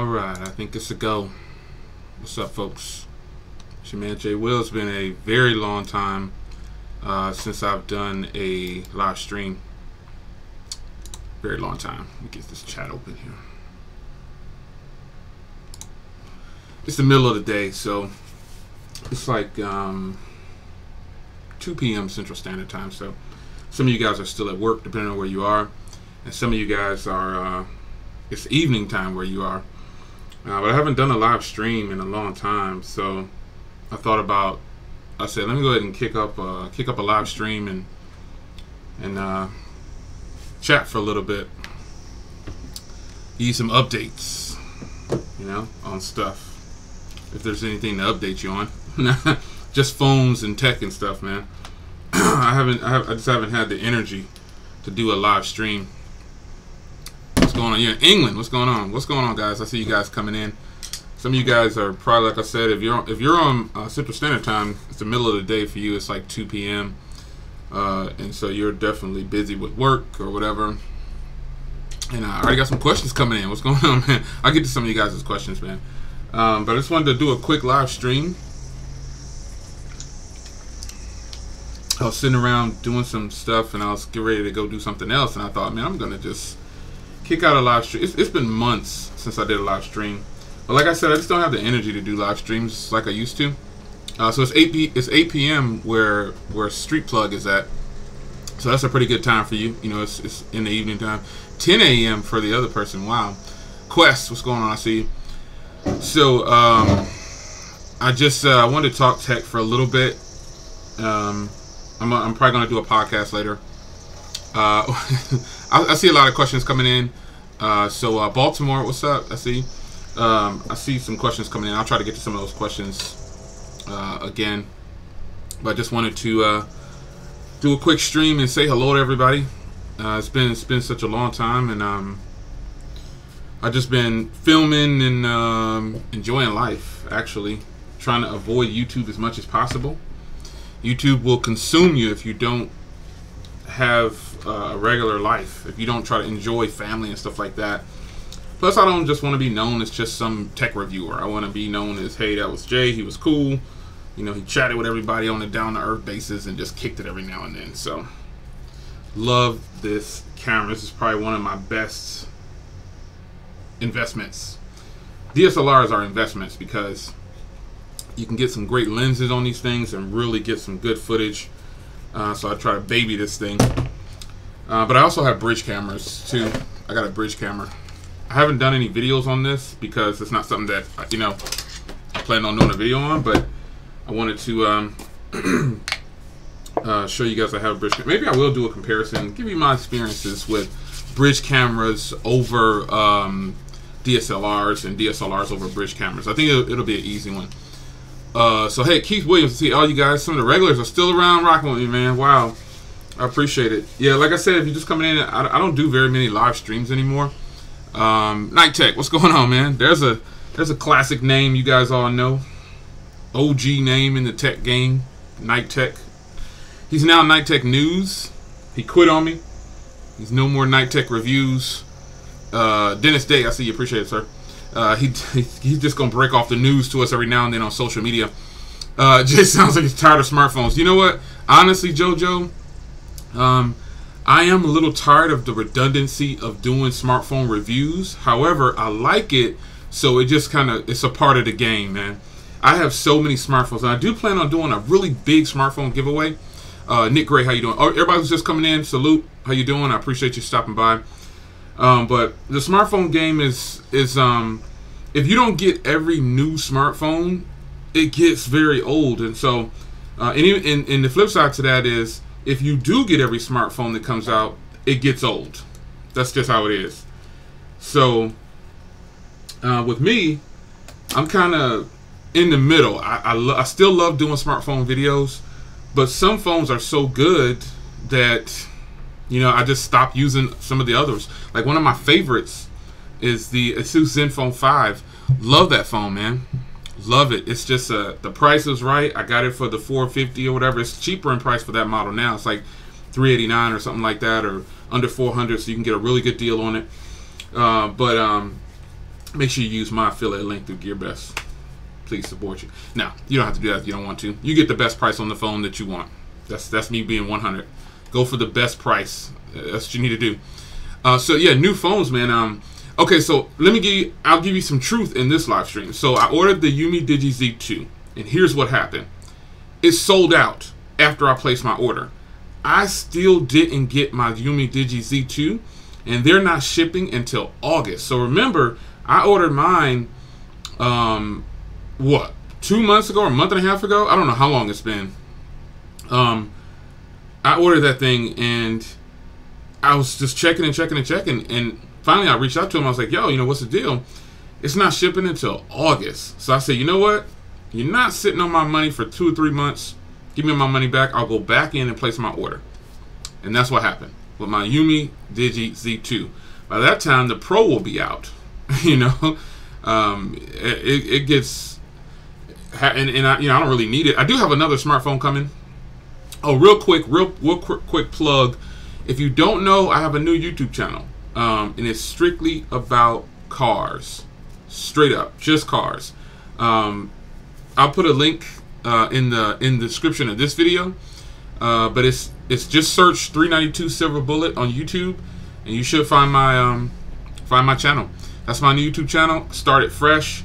Alright, I think it's a go. What's up, folks? It's your man Jay Will. It's been a very long time since I've done a live stream. Very long time. Let me get this chat open here. It's the middle of the day, so it's like 2 p.m. Central Standard Time. So some of you guys are still at work, depending on where you are, and some of you guys are it's evening time where you are. But I haven't done a live stream in a long time, so I said, let me go ahead and kick up a live stream and chat for a little bit. Give you some updates, on stuff. If there's anything to update you on, just phones and tech and stuff, man. I just haven't had the energy to do a live stream. What's going on? You're in England. What's going on? What's going on, guys? I see you guys coming in. Some of you guys are probably, like I said, if you're on Central Standard Time, it's the middle of the day for you. It's like 2 p.m. And so you're definitely busy with work or whatever. And I already got some questions coming in. What's going on, man? I'll get to some of you guys' questions, man. But I just wanted to do a quick live stream. I was sitting around doing some stuff, and I was getting ready to go do something else, and I thought, man, I'm gonna just kick out a live stream. It's been months since I did a live stream, but like I said, I just don't have the energy to do live streams like I used to. So it's 8 p.m. where Street Plug is at, so that's a pretty good time for you. It's in the evening time. 10 a.m. for the other person. Wow. Quest, what's going on? I see you. So I just wanted to talk tech for a little bit. I'm probably gonna do a podcast later. I see a lot of questions coming in. So Baltimore, what's up? I see some questions coming in. I'll try to get to some of those questions again. But I just wanted to do a quick stream and say hello to everybody. It's been such a long time, and I've just been filming and enjoying life. Actually, trying to avoid YouTube as much as possible. YouTube will consume you if you don't have a regular life, if you don't try to enjoy family and stuff like that. Plus, I don't just want to be known as just some tech reviewer. I want to be known as, hey, that was Jay, he was cool. He chatted with everybody on a down-to-earth basis and just kicked it every now and then. So, love this camera. This is probably one of my best investments. DSLRs are investments because you can get some great lenses on these things and really get some good footage. So I try to baby this thing. But I also have bridge cameras too. I got a bridge camera. I haven't done any videos on this because it's not something that I plan on doing a video on. But I wanted to show you guys I have a bridge camera. Maybe I will do a comparison, give you my experiences with bridge cameras over DSLRs and DSLRs over bridge cameras. I think it'll be an easy one. So hey, Keith Williams, see all you guys, some of the regulars are still around rocking with me, man. Wow, I appreciate it. Yeah, like I said, if you're just coming in, I don't do very many live streams anymore. Night Tech, what's going on, man? There's a classic name you guys all know, OG name in the tech game, Night Tech. He's now Night Tech News. He quit on me. He's no more Night Tech Reviews. Dennis Day, I see you, appreciate it, sir. He's just gonna break off the news to us every now and then on social media. Just sounds like he's tired of smartphones. You know what? Honestly, JoJo, I am a little tired of the redundancy of doing smartphone reviews. However, I like it, so it just it's a part of the game, man. I have so many smartphones, and I do plan on doing a really big smartphone giveaway. Nick Gray, how you doing? Oh, everybody who's just coming in, salute. How you doing? I appreciate you stopping by. But the smartphone game is if you don't get every new smartphone, it gets very old. And so, and the flip side to that is, if you do get every smartphone that comes out, it gets old. That's just how it is. So, with me, I'm kind of in the middle. I still love doing smartphone videos, but some phones are so good that I just stopped using some of the others. Like one of my favorites is the Asus Zenfone 5. Love that phone, man. Love it. It's just the price is right. I got it for the $450 or whatever. It's cheaper in price for that model now. It's like $389 or something like that, or under $400, so you can get a really good deal on it. But make sure you use my affiliate link through GearBest. Please support you. Now, you don't have to do that if you don't want to. You get the best price on the phone that you want. That's me being 100. Go for the best price. That's what you need to do. So yeah, new phones, man. Okay, so I'll give you some truth in this live stream. So I ordered the Yumi Digi Z2, and here's what happened. It sold out after I placed my order. I still didn't get my Yumi Digi Z2, and they're not shipping until August. So remember, I ordered mine, what, 2 months ago or a month and a half ago? I don't know how long it's been. I ordered that thing, and I was just checking, and finally I reached out to him. I was like, yo, you know, what's the deal? It's not shipping until August. So I said, you know what? You're not sitting on my money for 2 or 3 months. Give me my money back. I'll go back in and place my order. And that's what happened with my Yumi Digi Z2. By that time, the Pro will be out. You know, it gets, and I, you know, I don't really need it. I do have another smartphone coming. Oh, real quick plug. If you don't know, I have a new YouTube channel, and it's strictly about cars, straight up, just cars. I'll put a link in the description of this video, but it's just search 392 Silver Bullet on YouTube, and you should find my channel. That's my new YouTube channel. Started fresh.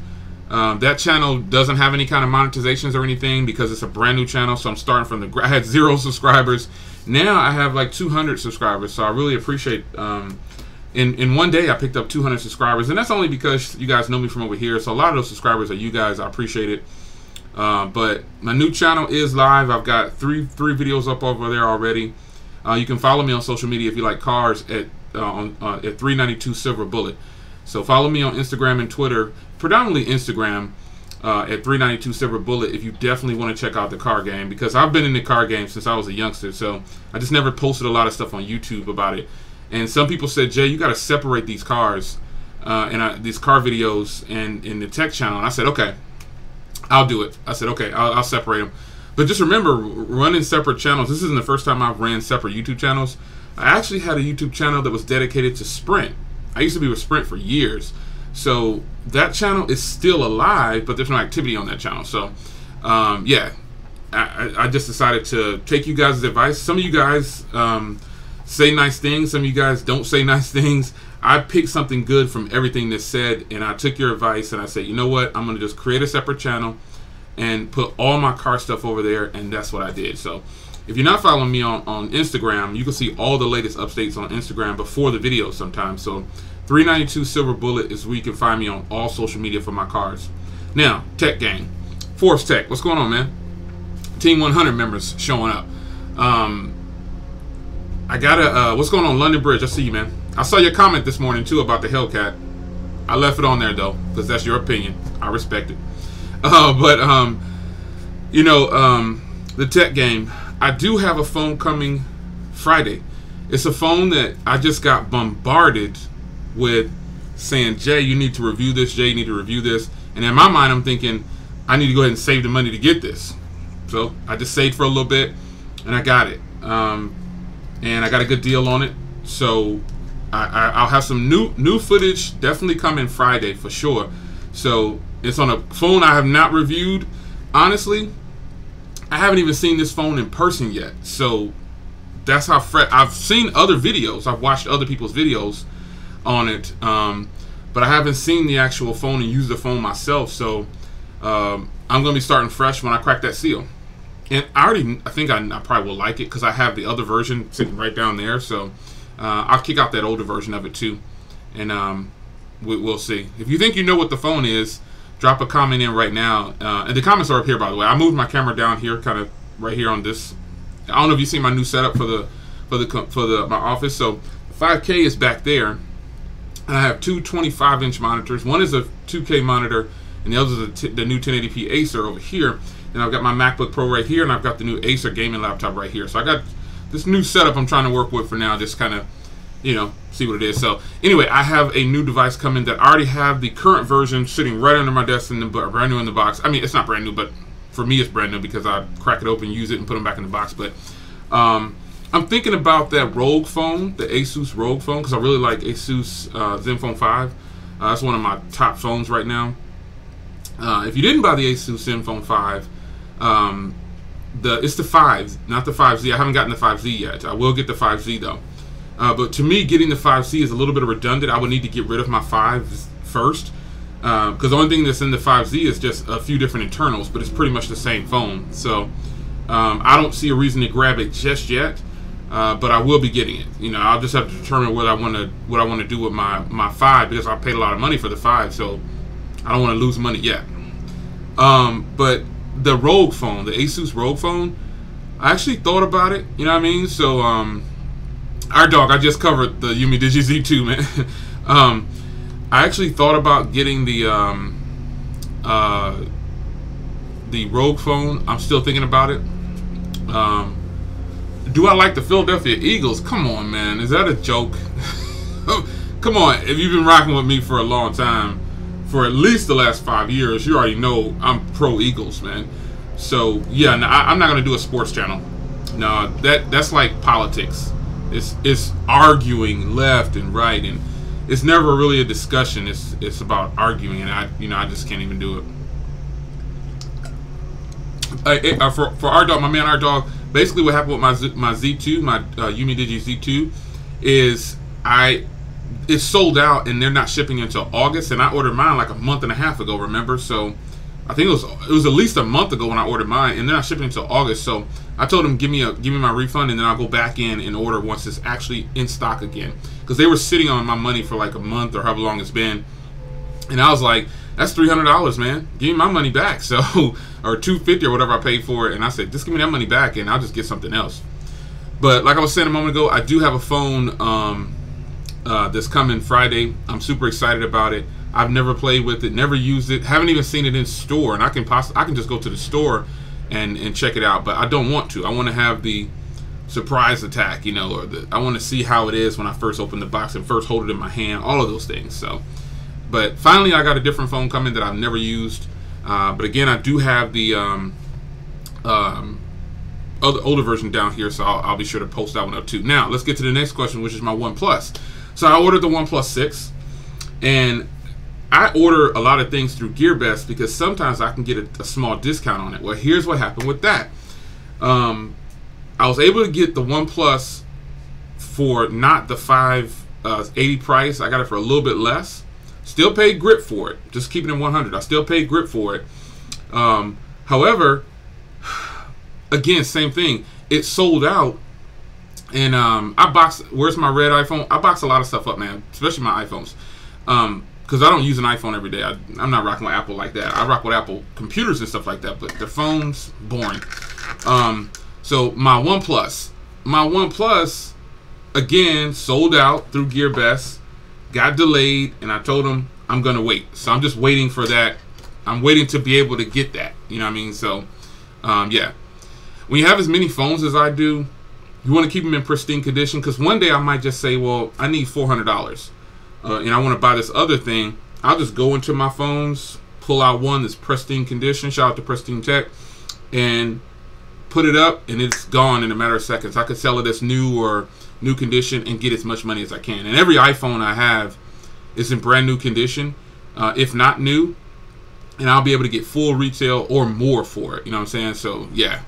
That channel doesn't have any kind of monetizations or anything because it's a brand new channel. So I'm starting from the. I had 0 subscribers. Now I have like 200 subscribers. So I really appreciate. In one day I picked up 200 subscribers, and that's only because you guys know me from over here. So a lot of those subscribers are you guys. I appreciate it. But my new channel is live. I've got three videos up over there already. You can follow me on social media if you like cars at 392 Silver Bullet. So follow me on Instagram and Twitter, predominantly Instagram, at 392 Silver Bullet if you definitely want to check out the car game, because I've been in the car game since I was a youngster, so I just never posted a lot of stuff on YouTube about it. And some people said, Jay, you got to separate these cars these car videos and in the tech channel. And I said, okay, I'll do it. I said, okay, I'll separate them. But just remember, running separate channels, this isn't the first time I've ran separate YouTube channels. I actually had a YouTube channel that was dedicated to Sprint. I used to be with Sprint for years. So that channel is still alive, but there's no activity on that channel. So, yeah, I just decided to take you guys' advice. Some of you guys say nice things. Some of you guys don't say nice things. I picked something good from everything that's said, and I took your advice, and I said, you know what? I'm going to just create a separate channel and put all my car stuff over there, and that's what I did. So if you're not following me on Instagram, you can see all the latest updates on Instagram before the video sometimes. So 392 Silver Bullet is where you can find me on all social media for my cars. Now, Tech Gang. Force Tech, what's going on, man? Team 100 members showing up. I got a, what's going on, London Bridge? I see you, man. I saw your comment this morning, too, about the Hellcat. I left it on there, though, because that's your opinion. I respect it. You know, the Tech Game. I do have a phone coming Friday. It's a phone that I just got bombarded with saying, Jay, you need to review this. Jay, you need to review this. And in my mind, I'm thinking, I need to go ahead and save the money to get this. So I just saved for a little bit, and I got it. And I got a good deal on it. So I'll have some new footage definitely coming Friday for sure. So it's on a phone I have not reviewed. Honestly, I haven't even seen this phone in person yet. So that's how fresh. I've seen other videos. I've watched other people's videos on it. But I haven't seen the actual phone and used the phone myself. So I'm going to be starting fresh when I crack that seal. And I think I probably will like it because I have the other version sitting right down there. So I'll kick out that older version of it too. And we'll see. If you think you know what the phone is, drop a comment in right now. And the comments are up here, by the way. I moved my camera down here, kind of right here on this. I don't know if you see my new setup for my office. So 5K is back there, and I have two 25-inch monitors. One is a 2K monitor, and the other is the new 1080p Acer over here. And I've got my MacBook Pro right here, and I've got the new Acer gaming laptop right here. So I got this new setup I'm trying to work with for now, just kind of, you know, see what it is. So anyway, I have a new device coming that I already have the current version sitting right under my desk, brand new in the box. I mean, it's not brand new, but for me it's brand new because I crack it open, use it, and put them back in the box. But I'm thinking about that Rogue phone, the Asus Rogue phone, because I really like Asus Zenfone 5. That's one of my top phones right now. If you didn't buy the Asus ZenFone 5, it's the 5, not the 5Z. I haven't gotten the 5Z yet. I will get the 5Z though. But to me, getting the 5Z is a little bit redundant. I would need to get rid of my 5 first, because the only thing that's in the 5Z is just a few different internals, but it's pretty much the same phone. So I don't see a reason to grab it just yet, but I will be getting it. You know, I'll just have to determine what I want to do with my 5, because I paid a lot of money for the 5, so I don't want to lose money yet. But the Rogue phone, the Asus Rogue phone, I actually thought about it. You know what I mean? So our dog, I just covered the Yumi Digi Z2, man. I actually thought about getting the Rogue phone. I'm still thinking about it. Do I like the Philadelphia Eagles? Come on, man. Is that a joke? Come on. If you've been rocking with me for a long time, for at least the last 5 years, you already know I'm pro Eagles, man. So yeah, no, I'm not gonna do a sports channel. No, that's like politics. It's arguing left and right, and it's never really a discussion. It's about arguing, and I just can't even do it. For our dog, my man, our dog. Basically, what happened with my Z2, my Yumi Digi Z2, is it's sold out, and they're not shipping until August. And I ordered mine like a month and a half ago. Remember? So I think it was at least a month ago when I ordered mine, and they're not shipping until August. So I told them give me my refund, and then I'll go back in and order once it's actually in stock again. Because they were sitting on my money for like a month or however long it's been, and I was like, that's $300, man. Give me my money back. So, or $250 or whatever I paid for it. And I said, just give me that money back, and I'll just get something else. But like I was saying a moment ago, I do have a phone that's coming Friday. I'm super excited about it. I've never played with it, never used it, haven't even seen it in store, and I can just go to the store and check it out. But I don't want to. I want to have the surprise attack, you know, or I want to see how it is when I first open the box and first hold it in my hand. All of those things. So. But finally, I got a different phone coming that I've never used. But again, I do have the older version down here, so I'll be sure to post that one up too. Now, let's get to the next question, which is my OnePlus. So I ordered the OnePlus 6, and I order a lot of things through GearBest because sometimes I can get a small discount on it. Well, here's what happened with that. I was able to get the OnePlus for not the $580 price. I got it for a little bit less. Still paid grip for it. Just keeping it 100. I still paid grip for it. However, again, same thing. It sold out, and I box. Where's my red iPhone? I box a lot of stuff up, man. Especially my iPhones, because I don't use an iPhone every day. I'm not rocking with Apple like that. I rock with Apple computers and stuff like that, but the phones, boring. So my OnePlus, again, sold out through GearBest. Got delayed, and I told them I'm gonna wait. So I'm just waiting for that. I'm waiting to be able to get that. You know what I mean? So, yeah. When you have as many phones as I do, you want to keep them in pristine condition. Because one day I might just say, well, I need $400, and I want to buy this other thing. I'll just go into my phones, pull out one that's pristine condition. Shout out to Pristine Tech, and put it up, and it's gone in a matter of seconds. I could sell it as new or new condition and get as much money as I can. And every iPhone I have is in brand new condition, if not new, and I'll be able to get full retail or more for it. You know what I'm saying? So yeah.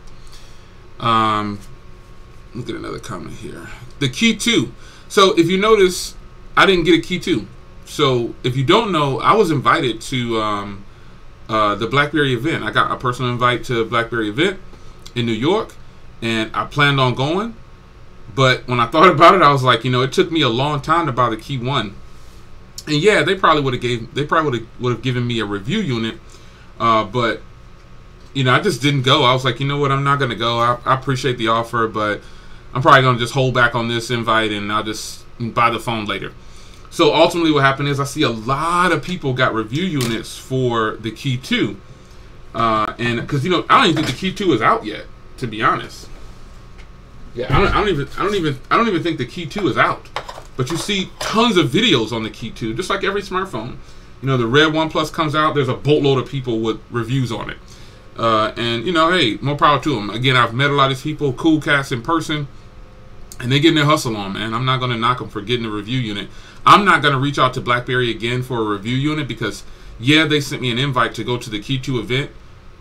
Look at another comment here. The Key 2. So if you notice, I didn't get a Key 2. So if you don't know, I was invited to the BlackBerry event. I got a personal invite to a BlackBerry event in New York, and I planned on going. But when I thought about it, I was like, you know, it took me a long time to buy the Key 1. And yeah, they probably would have given me a review unit, but you know, I just didn't go. I was like, you know what, I'm not gonna go. I appreciate the offer, but I'm probably gonna just hold back on this invite, and I'll just buy the phone later. So ultimately, what happened is I see a lot of people got review units for the Key 2, and because you know, I don't even think the Key 2 is out yet, to be honest. Yeah, I don't even think the Key 2 is out. But you see tons of videos on the Key 2, just like every smartphone. You know, the red OnePlus comes out, there's a boatload of people with reviews on it. And, you know, hey, more power to them. Again, I've met a lot of these people, cool cats in person, and they're getting their hustle on, man. I'm not going to knock them for getting a review unit. I'm not going to reach out to BlackBerry again for a review unit because, yeah, they sent me an invite to go to the Key 2 event.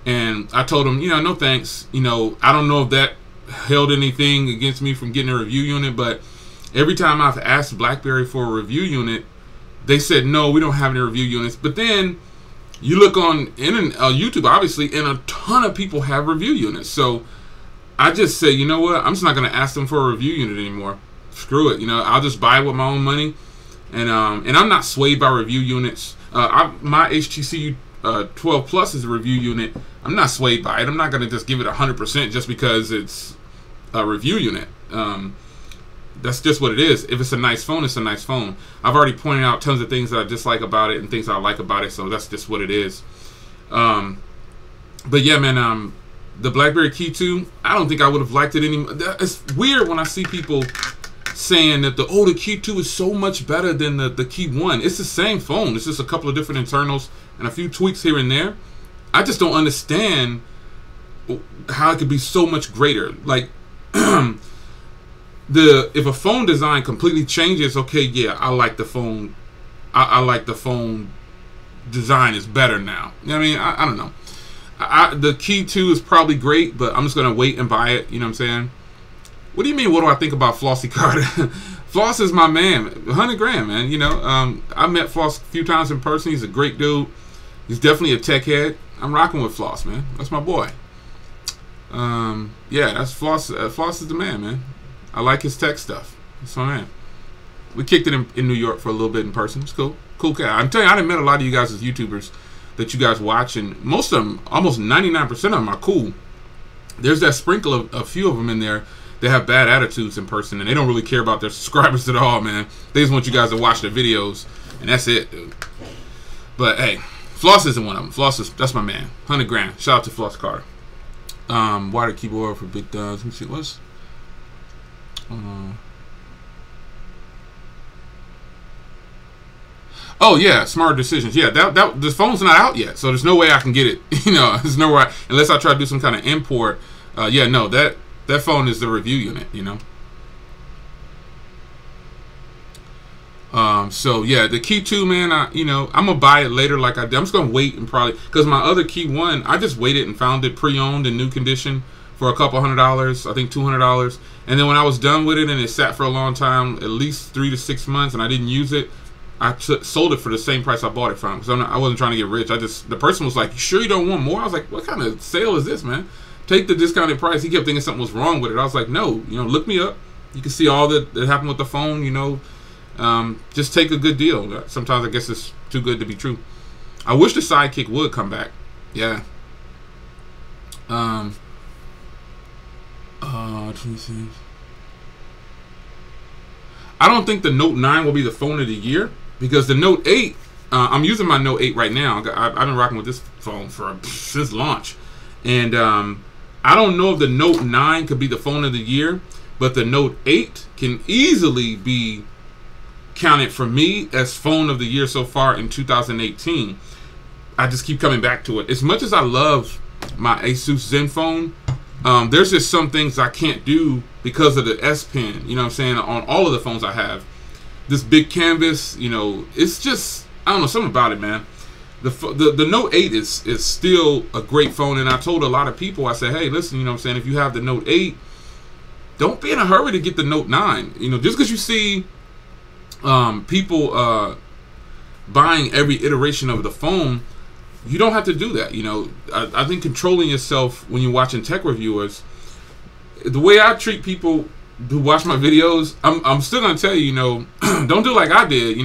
And I told them, no thanks. I don't know if that held anything against me from getting a review unit, but every time I've asked BlackBerry for a review unit, they said, no, we don't have any review units. But then you look on YouTube, obviously, and a ton of people have review units. So I just say, you know what? I'm just not going to ask them for a review unit anymore. Screw it. I'll just buy it with my own money. And I'm not swayed by review units. My HTC 12 Plus is a review unit. I'm not swayed by it. I'm not going to just give it 100% just because it's a review unit. That's just what it is. If it's a nice phone, it's a nice phone. I've already pointed out tons of things that I dislike about it and things I like about it, so that's just what it is. But yeah, man, the BlackBerry Key 2, I don't think I would have liked it anymore. It's weird when I see people saying that the Key 2 is so much better than the Key 1. It's the same phone. It's just a couple of different internals and a few tweaks here and there. I just don't understand how it could be so much greater. Like, if a phone design completely changes, okay, yeah, I like the phone. I like the phone design is better now. I mean, I don't know. The Key 2 is probably great, but I'm just gonna wait and buy it. You know what I'm saying? What do you mean? What do I think about Flossy Carter? Floss is my man. 100 grand, man. I met Floss a few times in person. He's a great dude. He's definitely a tech head. I'm rocking with Floss, man. That's my boy. Yeah, that's Floss. Floss is the man, man. I like his tech stuff. That's my man. We kicked it in New York for a little bit in person. It's cool. Cool guy. I'm telling you, I done met a lot of you guys as YouTubers that you guys watch, and most of them, almost 99% of them are cool. There's that sprinkle of a few of them in there that have bad attitudes in person, and they don't really care about their subscribers at all, man. They just want you guys to watch their videos, and that's it, dude. But hey, Floss isn't one of them. That's my man. 100 grand. Shout out to Floss Carter. Wider keyboard for big thumbs. Let me see what's. Oh yeah, smarter decisions. Yeah, that the phone's not out yet, so there's no way I can get it. There's no way unless I try to do some kind of import. Yeah, no, that phone is the review unit. So yeah, the Key 2, man, I'm gonna buy it later. Like I did. I'm just gonna wait and probably because my other Key 1, I just waited and found it pre-owned in new condition for a couple $100. I think $200. And then when I was done with it and it sat for a long time, at least 3 to 6 months, and I didn't use it, I sold it for the same price I bought it from. Because I wasn't trying to get rich. The person was like, "You sure you don't want more?" I was like, "What kind of sale is this, man? Take the discounted price." He kept thinking something was wrong with it. I was like, "No, look me up. You can see all that happened with the phone. Just take a good deal." Sometimes I guess it's too good to be true. I wish the Sidekick would come back. Yeah. I don't think the Note 9 will be the phone of the year because the Note 8, I'm using my Note 8 right now. I've been rocking with this phone since launch. And I don't know if the Note 9 could be the phone of the year, but the Note 8 can easily be counted for me as phone of the year so far in 2018. I just keep coming back to it. As much as I love my Asus Zenfone, there's just some things I can't do because of the S Pen, you know what I'm saying, on all of the phones I have. This big canvas, it's just, I don't know, something about it, man. The Note 8 is still a great phone, and I told a lot of people, I said, hey, listen, if you have the Note 8, don't be in a hurry to get the Note 9. Just because you see people buying every iteration of the phone, you don't have to do that. I think controlling yourself when you're watching tech reviewers, the way I treat people who watch my videos, I'm still gonna tell you, don't do like I did.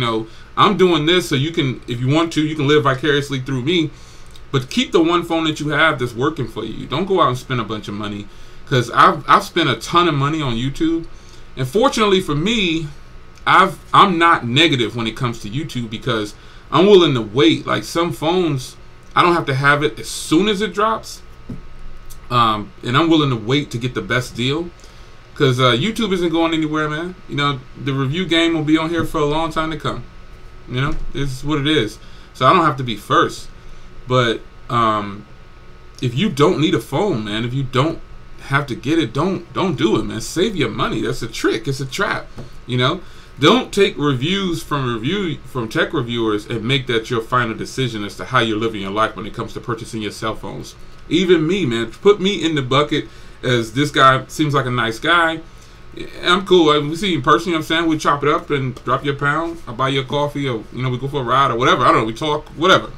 I'm doing this so you can, if you want to, you can live vicariously through me. But keep the one phone that you have that's working for you. Don't go out and spend a bunch of money, because I've spent a ton of money on YouTube, and fortunately for me, I'm not negative when it comes to YouTube because I'm willing to wait. Like some phones, I don't have to have it as soon as it drops, and I'm willing to wait to get the best deal, because YouTube isn't going anywhere, man. The review game will be on here for a long time to come. It's what it is. So I don't have to be first. But if you don't need a phone, man, if you don't have to get it, don't do it, man. Save your money. That's a trick. It's a trap. Don't take reviews from tech reviewers and make that your final decision as to how you're living your life when it comes to purchasing your cell phones. Even me, man, put me in the bucket as this guy seems like a nice guy. I'm cool. We see in person, you know what I'm saying? We chop it up and drop you a pound. I buy you a coffee, or we go for a ride or whatever. I don't know. We talk, whatever.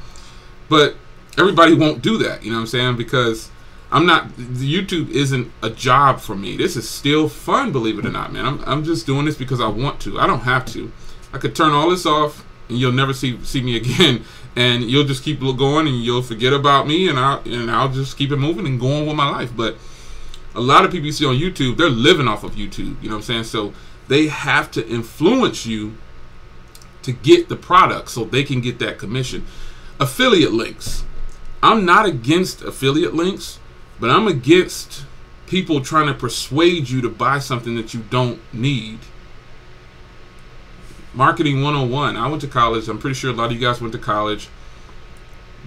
But everybody won't do that, you know what I'm saying? Because YouTube isn't a job for me. This is still fun, believe it or not, man. I'm just doing this because I want to. I don't have to. I could turn all this off and you'll never see me again, and you'll just keep going and you'll forget about me, and I'll just keep it moving and go on with my life. But a lot of people you see on YouTube, they're living off of YouTube, you know what I'm saying? So they have to influence you to get the product so they can get that commission. Affiliate links. I'm not against affiliate links, but I'm against people trying to persuade you to buy something that you don't need. Marketing 101. I went to college. I'm pretty sure a lot of you guys went to college.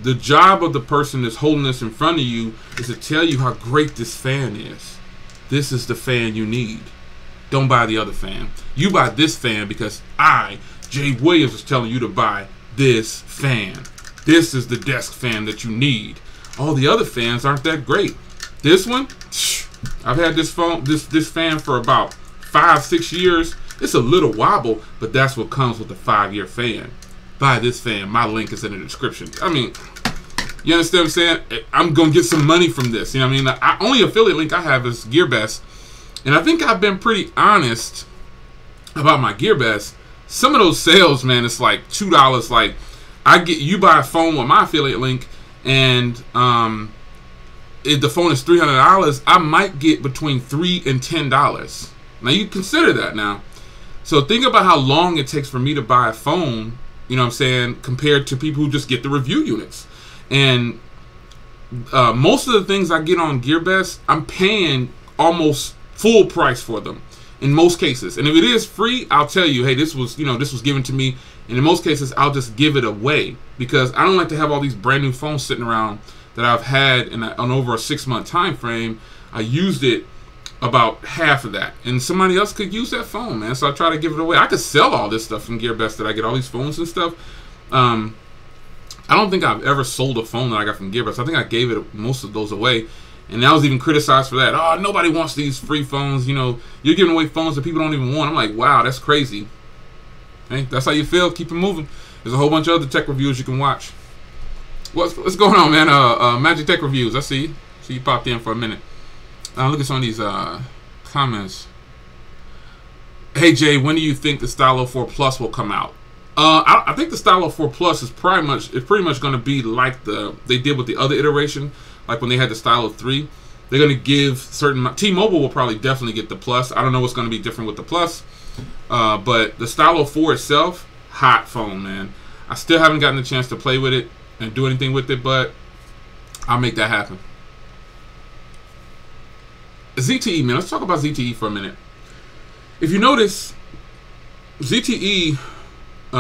The job of the person that's holding this in front of you is to tell you how great this fan is. This is the fan you need. Don't buy the other fan. You buy this fan because I, Jay Williams, is telling you to buy this fan. This is the desk fan that you need. All the other fans aren't that great. This one, I've had this fan for about 5-6 years. It's a little wobble, but that's what comes with the 5-year fan. Buy this fan. My link is in the description. I mean, you understand what I'm saying? I'm going to get some money from this. You know what I mean? The only affiliate link I have is GearBest. And I think I've been pretty honest about my GearBest. Some of those sales, man, it's like $2. Like, you buy a phone with my affiliate link, and if the phone is $300, I might get between $3 and $10. Now, you consider that now. So think about how long it takes for me to buy a phone, you know what I'm saying, compared to people who just get the review units. And most of the things I get on GearBest, I'm paying almost full price for them in most cases. And if it is free, I'll tell you, hey, this was given to me. And in most cases, I'll just give it away because I don't like to have all these brand new phones sitting around that I've had on over a 6-month time frame. I used it about half of that, and somebody else could use that phone, man. So I try to give it away. I could sell all this stuff from GearBest that I get, all these phones and stuff. I don't think I've ever sold a phone that I got from GearBest. I think I gave it most of those away, and I was even criticized for that. Oh, nobody wants these free phones. You know, you're giving away phones that people don't even want. I'm like, wow, that's crazy. Hey, that's how you feel. Keep it moving. There's a whole bunch of other tech reviews you can watch. What's going on, man? Magic Tech Reviews. I see you popped in for a minute. Look at some of these comments. Hey Jay, when do you think the Stylo 4 Plus will come out? I think the Stylo 4 Plus is pretty much going to be like they did with the other iteration, like when they had the Stylo 3. They're going to give certain. T-Mobile will probably definitely get the Plus. I don't know what's going to be different with the Plus, but the Stylo 4 itself, hot phone, man. I still haven't gotten the chance to play with it and do anything with it, but I'll make that happen. ZTE, man. Let's talk about ZTE for a minute. If you notice, ZTE, they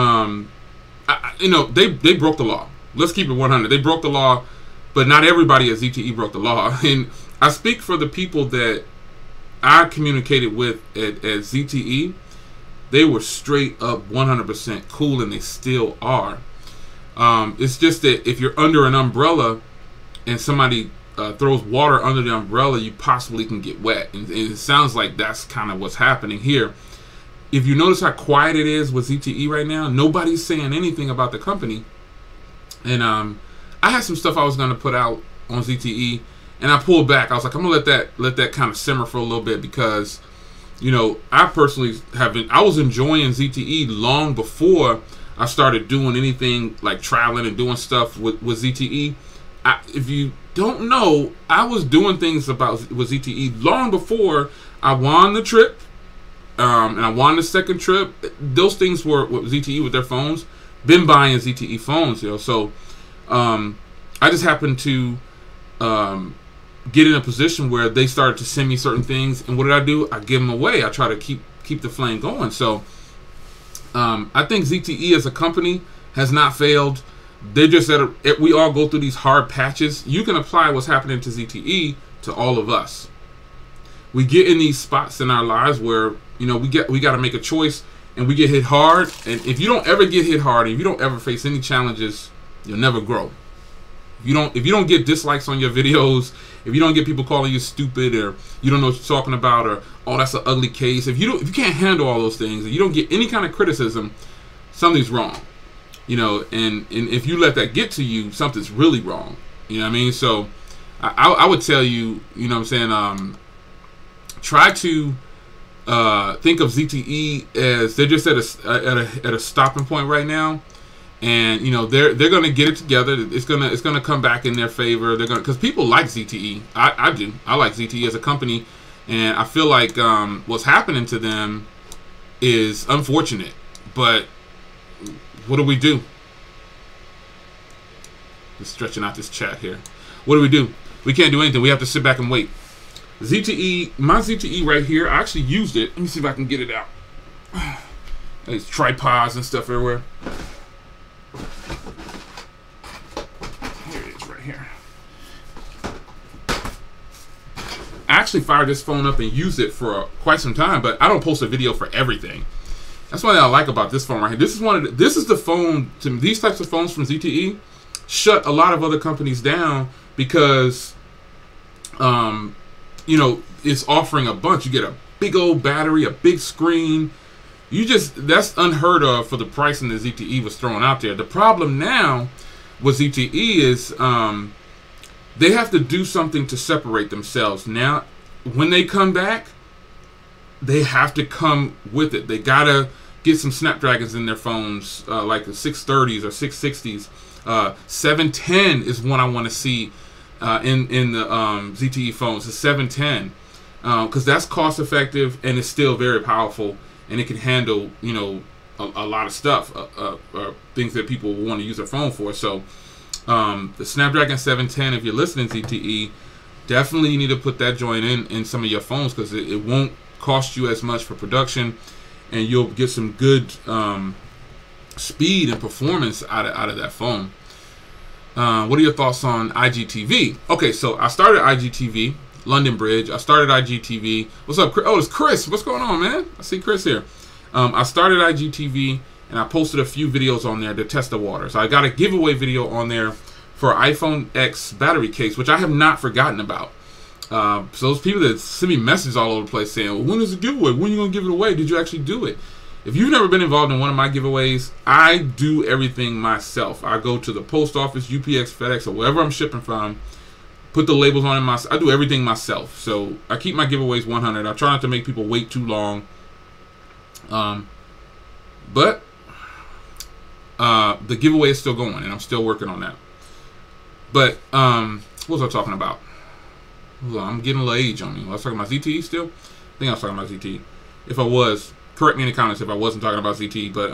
broke the law. Let's keep it 100. They broke the law, but not everybody at ZTE broke the law. And I speak for the people that I communicated with at ZTE. They were straight up 100% cool, and they still are. It's just that if you're under an umbrella and somebody throws water under the umbrella, you possibly can get wet, and it sounds like that's kind of what's happening here. If you notice how quiet it is with ZTE right now, nobody's saying anything about the company. And I had some stuff I was going to put out on ZTE, and I pulled back. I was like, I'm gonna let that kind of simmer for a little bit, because I personally I was enjoying ZTE long before I started doing anything like traveling and doing stuff with ZTE. If you don't know, I was doing things with ZTE long before I won the trip, and I won the second trip. Those things were with ZTE with their phones. Been buying ZTE phones, So I just happened to get in a position where they started to send me certain things, and what did I do? I give them away. I try to keep the flame going. So I think ZTE as a company has not failed. They're just we all go through these hard patches. You can apply what's happening to ZTE to all of us. We get in these spots in our lives where we got to make a choice, and we get hit hard. And if you don't ever get hit hard, and if you don't ever face any challenges, you'll never grow. If you don't get dislikes on your videos, if you don't get people calling you stupid, or you don't know what you're talking about, or oh, that's an ugly case, if you can't handle all those things, and you don't get any kind of criticism, something's wrong. You know, and if you let that get to you, something's really wrong. You know what I mean? So I would tell you, you know what I'm saying, try to think of ZTE as they're just at a stopping point right now. And you know they're gonna get it together. It's gonna come back in their favor. They're gonna, because people like ZTE. I do. I like ZTE as a company, and I feel like what's happening to them is unfortunate. But what do we do? Just stretching out this chat here. What do we do? We can't do anything. We have to sit back and wait. ZTE, my ZTE right here. I actually used it. Let me see if I can get it out. There's tripods and stuff everywhere. I actually fired this phone up and used it for quite some time, but I don't post a video for everything. That's one thing I like about this phone right here. This is the phone, these types of phones from ZTE shut a lot of other companies down because you know, it's offering a bunch. You get a big old battery, a big screen. That's unheard of for the pricing that ZTE was throwing out there. The problem now with ZTE is they have to do something to separate themselves. Now, when they come back, they have to come with it. They gotta get some Snapdragons in their phones, like the 630s or 660s. 710 is one I want to see in the ZTE phones. The 710, because that's cost effective and it's still very powerful, and it can handle, you know, a lot of stuff, things that people want to use their phone for. So the Snapdragon 710, if you're listening to ZTE, definitely you need to put that joint in some of your phones, because it won't cost you as much for production, and you'll get some good speed and performance out of that phone. What are your thoughts on IGTV? Okay, so I started IGTV, London Bridge. I started IGTV. What's up, Chris? Oh, it's Chris. What's going on, man? I see Chris here. I started IGTV, and I posted a few videos on there to test the water. So I got a giveaway video on there for iPhone X battery case, which I have not forgotten about. So those people that send me messages all over the place saying, well, when is the giveaway? When are you going to give it away? Did you actually do it? If you've never been involved in one of my giveaways, I do everything myself. I go to the post office, UPS, FedEx, or wherever I'm shipping from, put the labels on it. I do everything myself. So I keep my giveaways 100. I try not to make people wait too long. But the giveaway is still going, and I'm still working on that. But what was I talking about? I'm getting a little age on me. Was I talking about ZTE still? I think I was talking about ZTE. If I was, correct me in the comments if I wasn't talking about ZTE. But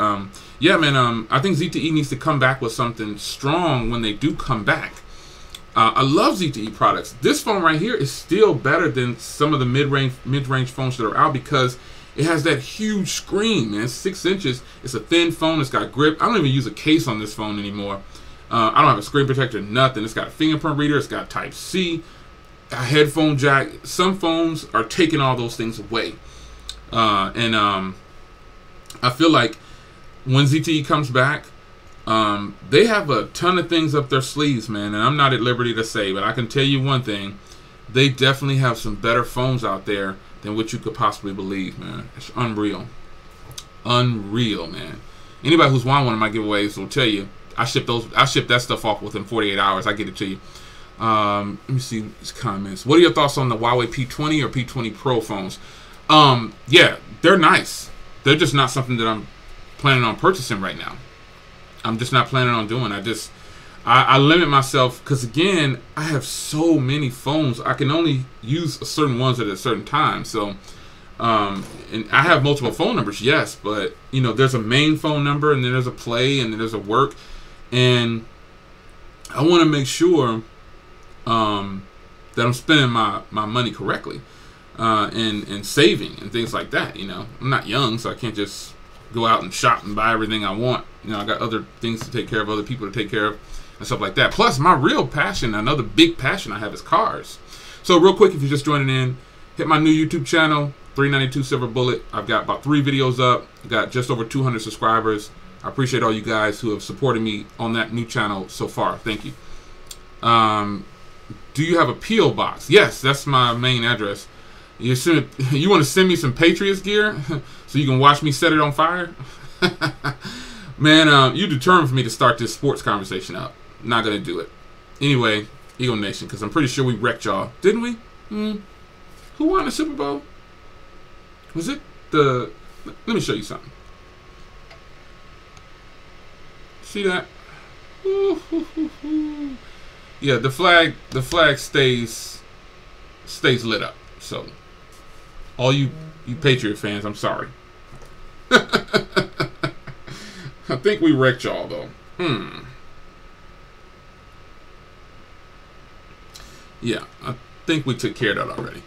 yeah, man, I think ZTE needs to come back with something strong when they do come back. I love ZTE products. This phone right here is still better than some of the mid-range phones that are out, because it has that huge screen, man. 6 inches. It's a thin phone. It's got grip. I don't even use a case on this phone anymore. I don't have a screen protector, nothing. It's got a fingerprint reader. It's got Type-C, a headphone jack. Some phones are taking all those things away. And I feel like when ZTE comes back, they have a ton of things up their sleeves, man. And I'm not at liberty to say, but I can tell you one thing. They definitely have some better phones out there than what you could possibly believe, man. It's unreal. Unreal, man. Anybody who's won one of my giveaways will tell you, I ship that stuff off within 48 hours. I get it to you. Let me see these comments. What are your thoughts on the Huawei P20 or P20 Pro phones? Yeah, they're nice. They're just not something that I'm planning on purchasing right now. I'm just not planning on doing. I limit myself, because again, I have so many phones. I can only use certain ones at a certain time. So, and I have multiple phone numbers, yes, but you know, there's a main phone number, and then there's a play, and then there's a work, and I want to make sure that I'm spending my money correctly, and saving and things like that. You know, I'm not young, so I can't just go out and shop and buy everything I want. You know, I got other things to take care of, other people to take care of, and stuff like that. Plus, my real passion, another big passion I have, is cars. So real quick, if you're just joining in, hit my new YouTube channel, 392 Silver Bullet. I've got about 3 videos up. I've got just over 200 subscribers. I appreciate all you guys who have supported me on that new channel so far. Thank you. Do you have a P.O. box? Yes, that's my main address. You want to send me some Patriots gear so you can watch me set it on fire? Man, you determined for me to start this sports conversation up. Not going to do it. Anyway, Eagle Nation, because I'm pretty sure we wrecked y'all. Didn't we? Who won the Super Bowl? Was it the... Let me show you something. See that? Ooh, hoo, hoo, hoo. Yeah, the flag stays lit up. So, all you Patriot fans, I'm sorry. I think we wrecked y'all though. Yeah, I think we took care of that already.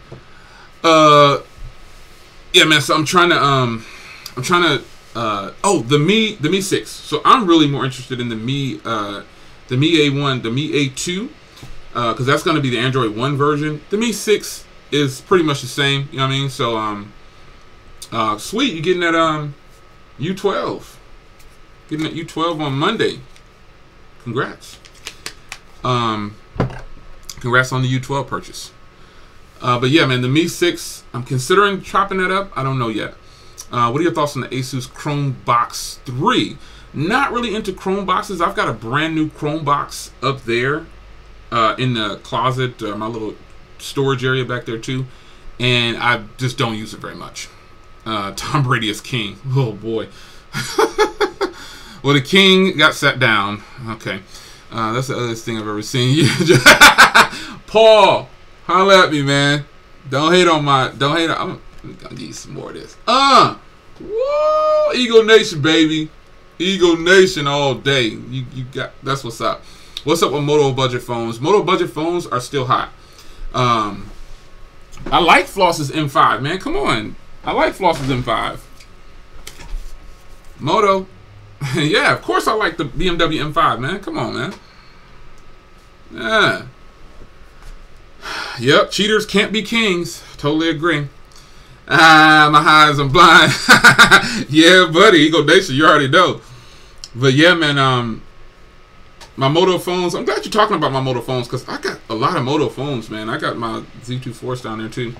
Yeah, man. So I'm trying to oh, the Mi 6. So I'm really more interested in the Mi A1, the Mi A2, because that's going to be the Android 1 version. The Mi 6 is pretty much the same. You know what I mean? So sweet, you getting that U12. Getting that U12 on Monday. Congrats. Congrats on the U12 purchase. But yeah, man, the Mi 6, I'm considering chopping that up. I don't know yet. What are your thoughts on the Asus Chromebox 3? Not really into Chromeboxes. I've got a brand new Chromebox up there in the closet, my little storage area back there too. And I just don't use it very much. Tom Brady is king. Oh boy. Well, the king got sat down. Okay. That's the other thing I've ever seen. Paul, holla at me, man. Don't hate on I'm gonna give you some more of this. Woo! Eagle Nation, baby. Eagle Nation all day. You got, that's what's up. What's up with Moto budget phones? Moto budget phones are still hot. I like Floss's M5, man. Come on. I like Floss's M5. Moto. Yeah, of course I like the BMW M5, man. Come on, man. Yeah. Yep, cheaters can't be kings. Totally agree. My eyes are blind. Yeah, buddy, Eagle Nation, you already know. But yeah, man, my Moto phones, I'm glad you're talking about my Moto phones, because I got a lot of Moto phones, man. I got my Z24s down there too.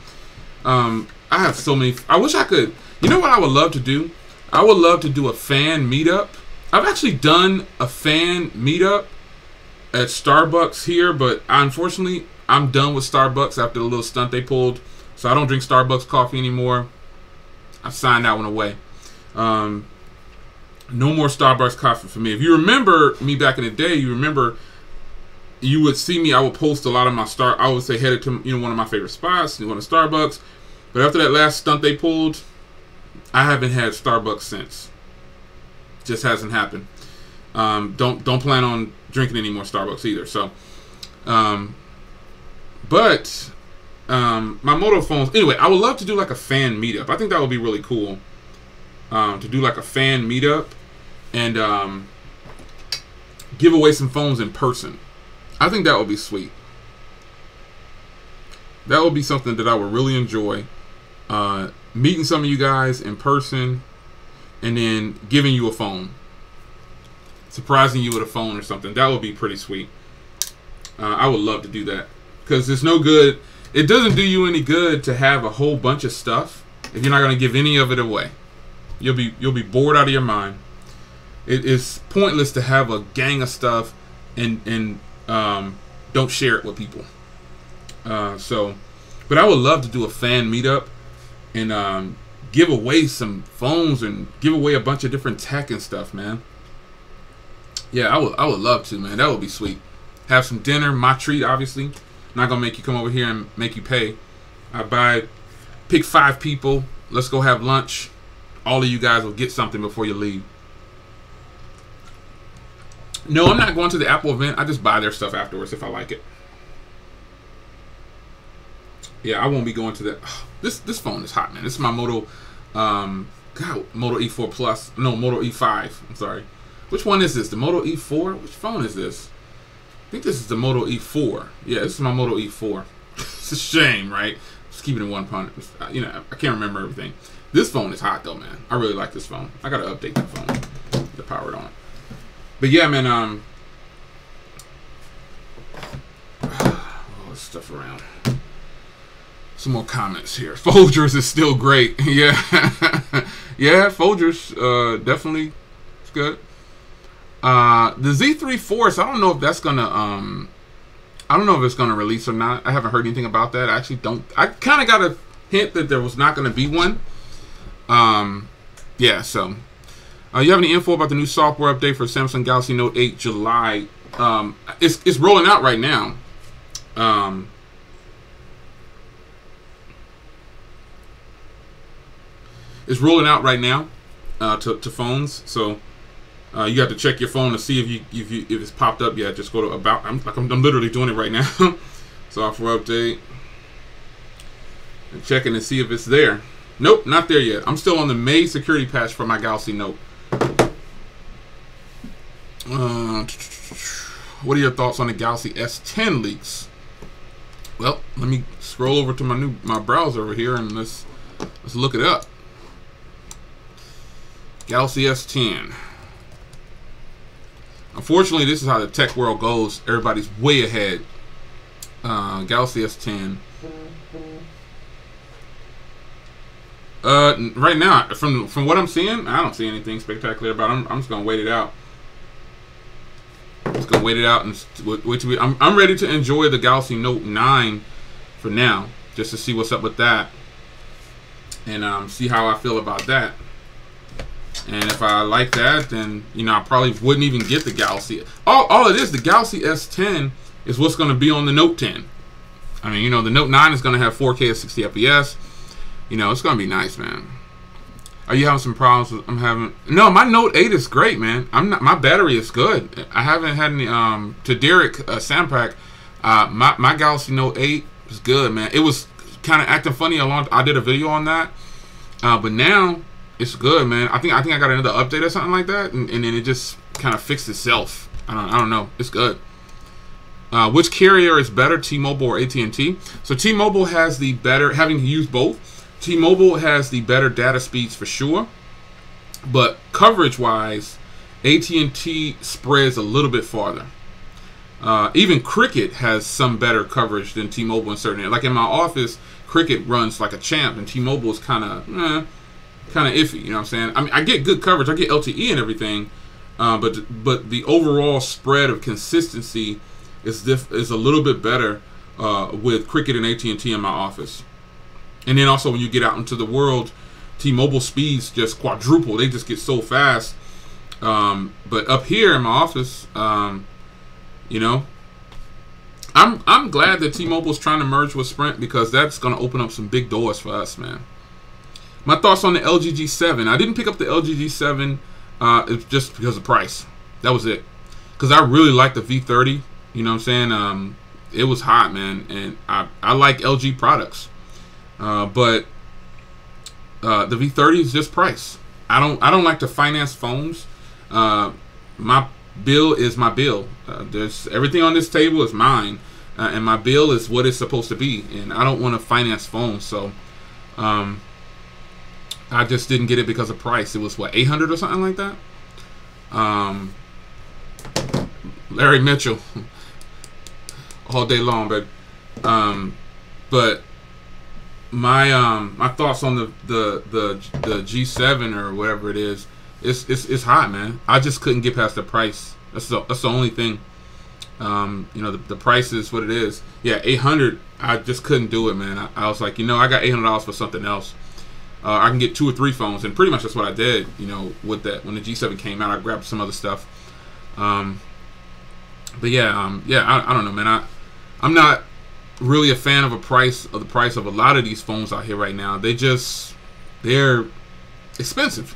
I have so many. I wish I could. You know what I would love to do? I would love to do a fan meetup. I've actually done a fan meetup at Starbucks here, but unfortunately, I'm done with Starbucks after the little stunt they pulled. So I don't drink Starbucks coffee anymore. I've signed that one away. No more Starbucks coffee for me. If you remember me back in the day, you would see me. I would post a lot of my I would say headed to one of my favorite spots, one of Starbucks. But after that last stunt they pulled, I haven't had Starbucks since. Just hasn't happened. Don't plan on drinking any more Starbucks either. So, but my Moto phones. Anyway, I would love to do like a fan meetup. I think that would be really cool. To do like a fan meetup and give away some phones in person. I think that would be sweet. That would be something that I would really enjoy. Meeting some of you guys in person and then giving you a phone. Surprising you with a phone or something. That would be pretty sweet. I would love to do that. Because it's no good. It doesn't do you any good to have a whole bunch of stuff if you're not going to give any of it away. You'll be bored out of your mind. It is pointless to have a gang of stuff and don't share it with people. But I would love to do a fan meetup and give away some phones and give away a bunch of different tech and stuff, man. Yeah, I would love to, man. That would be sweet. Have some dinner, my treat, obviously. Not gonna make you come over here and make you pay. Pick 5 people. Let's go have lunch. All of you guys will get something before you leave. No, I'm not going to the Apple event. I just buy their stuff afterwards if I like it. Yeah, I won't be going to that. This phone is hot, man. This is my Moto, Moto E4 Plus. No, Moto E5. I'm sorry. Which one is this? The Moto E4? Which phone is this? I think this is the Moto E4. Yeah, this is my Moto E4. It's a shame, right? Just keeping it one pun. You know, I can't remember everything. This phone is hot though, man. I really like this phone. I gotta update that phone. The power it on. But yeah, man. All this stuff around. Some more comments here. Folgers is still great. Yeah, yeah. Folgers, definitely, it's good. The Z3 Force. I don't know if that's gonna. I don't know if it's gonna release or not. I haven't heard anything about that. I actually don't. I kind of got a hint that there was not gonna be one. Yeah. So, you have any info about the new software update for Samsung Galaxy Note 8 July? It's rolling out right now. It's rolling out right now to phones. So you have to check your phone to see if it's popped up yet. Just go to about. I'm literally doing it right now. Software update. And checking to see if it's there. Nope, not there yet. I'm still on the May security patch for my Galaxy Note. What are your thoughts on the Galaxy S10 leaks? Well, let me scroll over to my browser over here and let's look it up. Galaxy S10. Unfortunately, this is how the tech world goes. Everybody's way ahead. Galaxy S10. Right now, from what I'm seeing, I don't see anything spectacular about it. I'm just gonna wait it out. Just gonna wait it out and wait till I'm ready to enjoy the Galaxy Note 9 for now, just to see what's up with that and see how I feel about that. And if I like that, then you know I probably wouldn't even get the Galaxy. All it is, the Galaxy S10 is what's going to be on the Note 10. I mean, you know, the Note 9 is going to have 4K at 60 FPS. You know, it's going to be nice, man. Are you having some problems with? No, my Note 8 is great, man. My battery is good. I haven't had any. To Derek Sampack, my Galaxy Note 8 is good, man. It was kind of acting funny I did a video on that, but now. It's good, man. I think I got another update or something like that, and then it just kind of fixed itself. I don't know. It's good. Which carrier is better, T-Mobile or AT&T? So T-Mobile has the better, having used both, T-Mobile has the better data speeds for sure. But coverage-wise, AT&T spreads a little bit farther. Even Cricket has some better coverage than T-Mobile in certain areas. Like in my office, Cricket runs like a champ, and T-Mobile is kind of iffy, you know what I'm saying? I mean, I get good coverage, I get LTE and everything, but the overall spread of consistency is a little bit better with Cricket and AT&T in my office. And then also when you get out into the world, T-Mobile speeds just quadruple; they just get so fast. But up here in my office, you know, I'm glad that T-Mobile's trying to merge with Sprint because that's going to open up some big doors for us, man. My thoughts on the LG G7. I didn't pick up the LG G7 it's just because of price. That was it. Because I really like the V30. You know what I'm saying? It was hot, man. And I like LG products. But the V30 is just price. I don't like to finance phones. My bill is my bill. There's everything on this table is mine. And my bill is what it's supposed to be. And I don't want to finance phones. So I just didn't get it because of price. It was what, 800 or something like that. Larry Mitchell, all day long, but my thoughts on the G7 or whatever it is, it's hot, man. I just couldn't get past the price. That's the only thing. You know, the price is what it is. Yeah, 800. I just couldn't do it, man. I was like, you know, I got $800 for something else. I can get 2 or 3 phones, and pretty much that's what I did. You know, with that when the G7 came out, I grabbed some other stuff. But yeah, I don't know, man. I'm not really a fan of the price of a lot of these phones out here right now. They're expensive.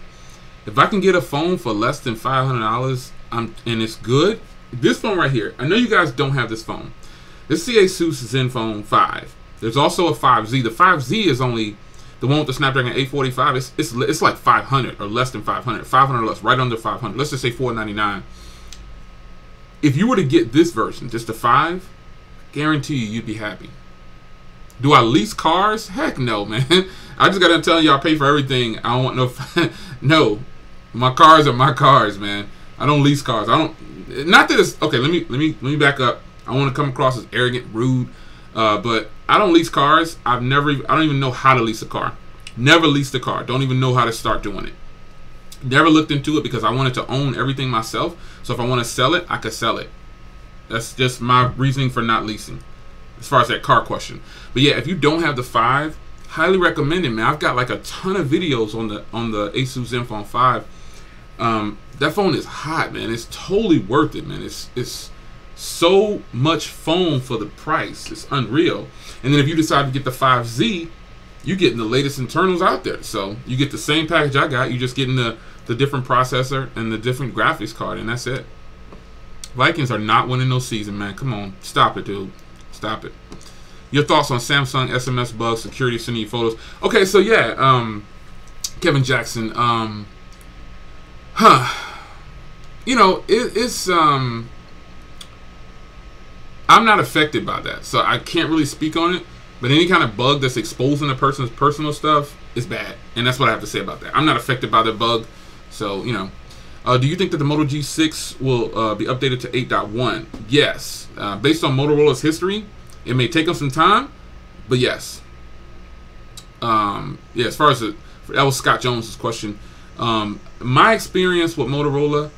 If I can get a phone for less than $500, and it's good. This phone right here. I know you guys don't have this phone. This is the Asus Zenfone 5. There's also a 5Z. The 5Z is only the one with the Snapdragon 845. It's like 500 or less than 500. 500 less, right under 500. Let's just say $499. If you were to get this version, just the 5, guarantee you'd be happy. Do I lease cars? Heck no, man. I just got to tell you, I pay for everything. I don't want no. No, my cars are my cars, man. I don't lease cars. I don't. Not that it's okay. Let me back up. I want to come across as arrogant, rude, but I don't lease cars. I don't even know how to lease a car. Never leased a car. Don't even know how to start doing it. Never looked into it because I wanted to own everything myself. So if I want to sell it, I could sell it. That's just my reasoning for not leasing, as far as that car question. But yeah, if you don't have the 5, highly recommend it, man. I've got like a ton of videos on the Asus Zenfone 5. That phone is hot, man. It's totally worth it, man. It's so much phone for the price. It's unreal. And then if you decide to get the 5Z, you're getting the latest internals out there. So you get the same package I got. You're just getting the different processor and the different graphics card, and that's it. Vikings are not winning no season, man. Come on. Stop it, dude. Stop it. Your thoughts on Samsung SMS bugs, security sending you photos. Okay, so yeah, Kevin Jackson. You know, it's I'm not affected by that, so I can't really speak on it. But any kind of bug that's exposing a person's personal stuff is bad, and that's what I have to say about that. I'm not affected by the bug, so you know. Do you think that the Moto G6 will be updated to 8.1? Yes. Based on Motorola's history, it may take them some time, but yes. Yeah, as far as that was Scott Jones's question. My experience with Motorola,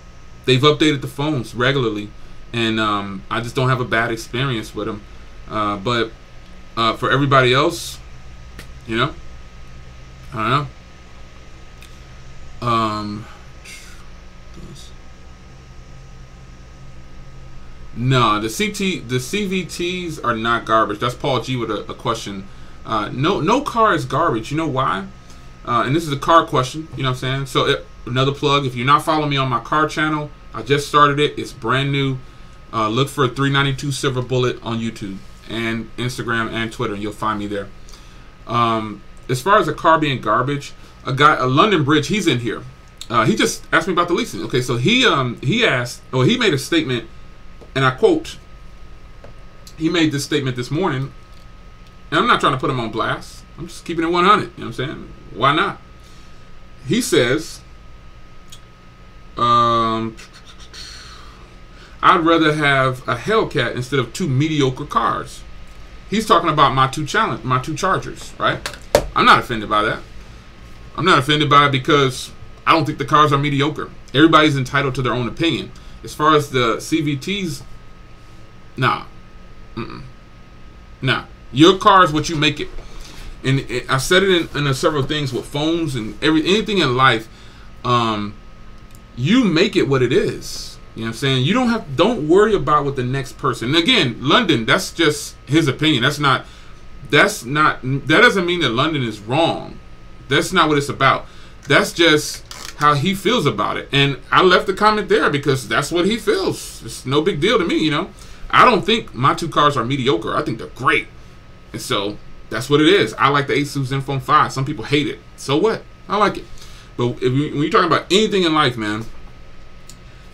they've updated the phones regularly, and I just don't have a bad experience with them. But for everybody else, you know, I don't know. No, the CVTs are not garbage. That's Paul G with a question. No car is garbage. You know why? And this is a car question. You know what I'm saying? So another plug. If you're not following me on my car channel, I just started it. It's brand new. Look for 392 Silver Bullet on YouTube and Instagram and Twitter, and you'll find me there. As far as a car being garbage, a London Bridge, he's in here. He just asked me about the leasing. Okay, so he made a statement. And I quote, he made this statement this morning, and I'm not trying to put him on blast. I'm just keeping it 100. You know what I'm saying? Why not? He says, I'd rather have a Hellcat instead of 2 mediocre cars. He's talking about my two Chargers, right? I'm not offended by that. I'm not offended by it because I don't think the cars are mediocre. Everybody's entitled to their own opinion. As far as the CVTs, nah. Nah. Your car is what you make it. And I've said it in several things with phones and anything in life. You make it what it is. You know what I'm saying? You don't worry about what the next person. And again, London, that's just his opinion. That doesn't mean that London is wrong. That's not what it's about. That's just how he feels about it. And I left the comment there because that's what he feels. It's no big deal to me, you know. I don't think my 2 cars are mediocre. I think they're great. And so that's what it is. I like the Asus Zenfone 5. Some people hate it. So what? I like it. But when you're talking about anything in life, man,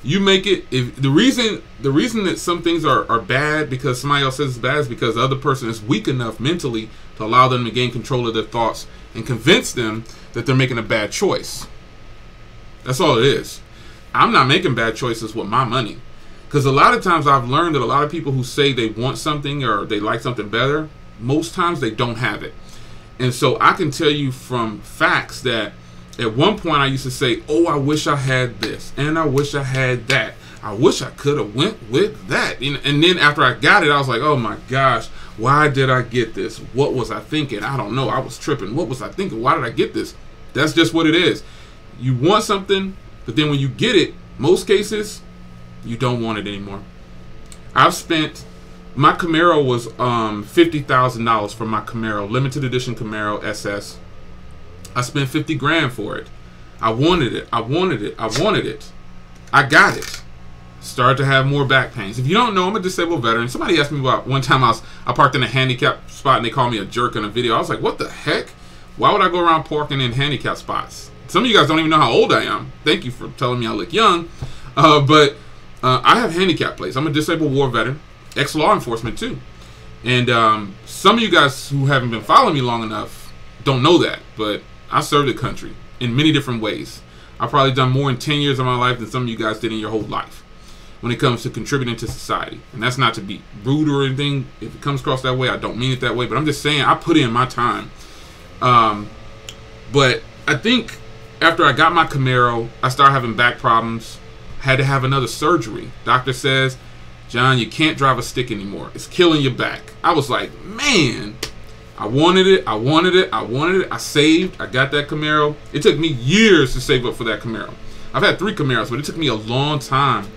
you make it. If the reason that some things are bad because somebody else says it's bad is because the other person is weak enough mentally to allow them to gain control of their thoughts and convince them that they're making a bad choice. That's all it is. I'm not making bad choices with my money. Because a lot of times I've learned that a lot of people who say they want something or they like something better, most times they don't have it. And so I can tell you from facts that at one point I used to say, oh, I wish I had this. And I wish I had that. I wish I could have went with that. And then after I got it, I was like, oh my gosh, why did I get this? What was I thinking? I don't know. I was tripping. What was I thinking? Why did I get this? That's just what it is. You want something, but then when you get it, most cases, you don't want it anymore. I've spent, my Camaro was $50,000 for my Camaro, limited edition Camaro SS. I spent 50 grand for it. I wanted it. I wanted it. I wanted it. I got it. Started to have more back pains. If you don't know, I'm a disabled veteran. Somebody asked me about one time I parked in a handicapped spot and they called me a jerk in a video. I was like, what the heck? Why would I go around parking in handicapped spots? Some of you guys don't even know how old I am. Thank you for telling me I look young. But I have handicap plates. I'm a disabled war veteran, ex-law enforcement too. And some of you guys who haven't been following me long enough don't know that, but I served the country in many different ways. I've probably done more in 10 years of my life than some of you guys did in your whole life when it comes to contributing to society. And that's not to be rude or anything. If it comes across that way, I don't mean it that way, but I'm just saying I put in my time. But I think after I got my Camaro, I started having back problems. Had to have another surgery. Doctor says, John, you can't drive a stick anymore. It's killing your back. I was like, man, I wanted it. I wanted it. I wanted it. I saved. I got that Camaro. It took me years to save up for that Camaro. I've had 3 Camaros, but it took me a long time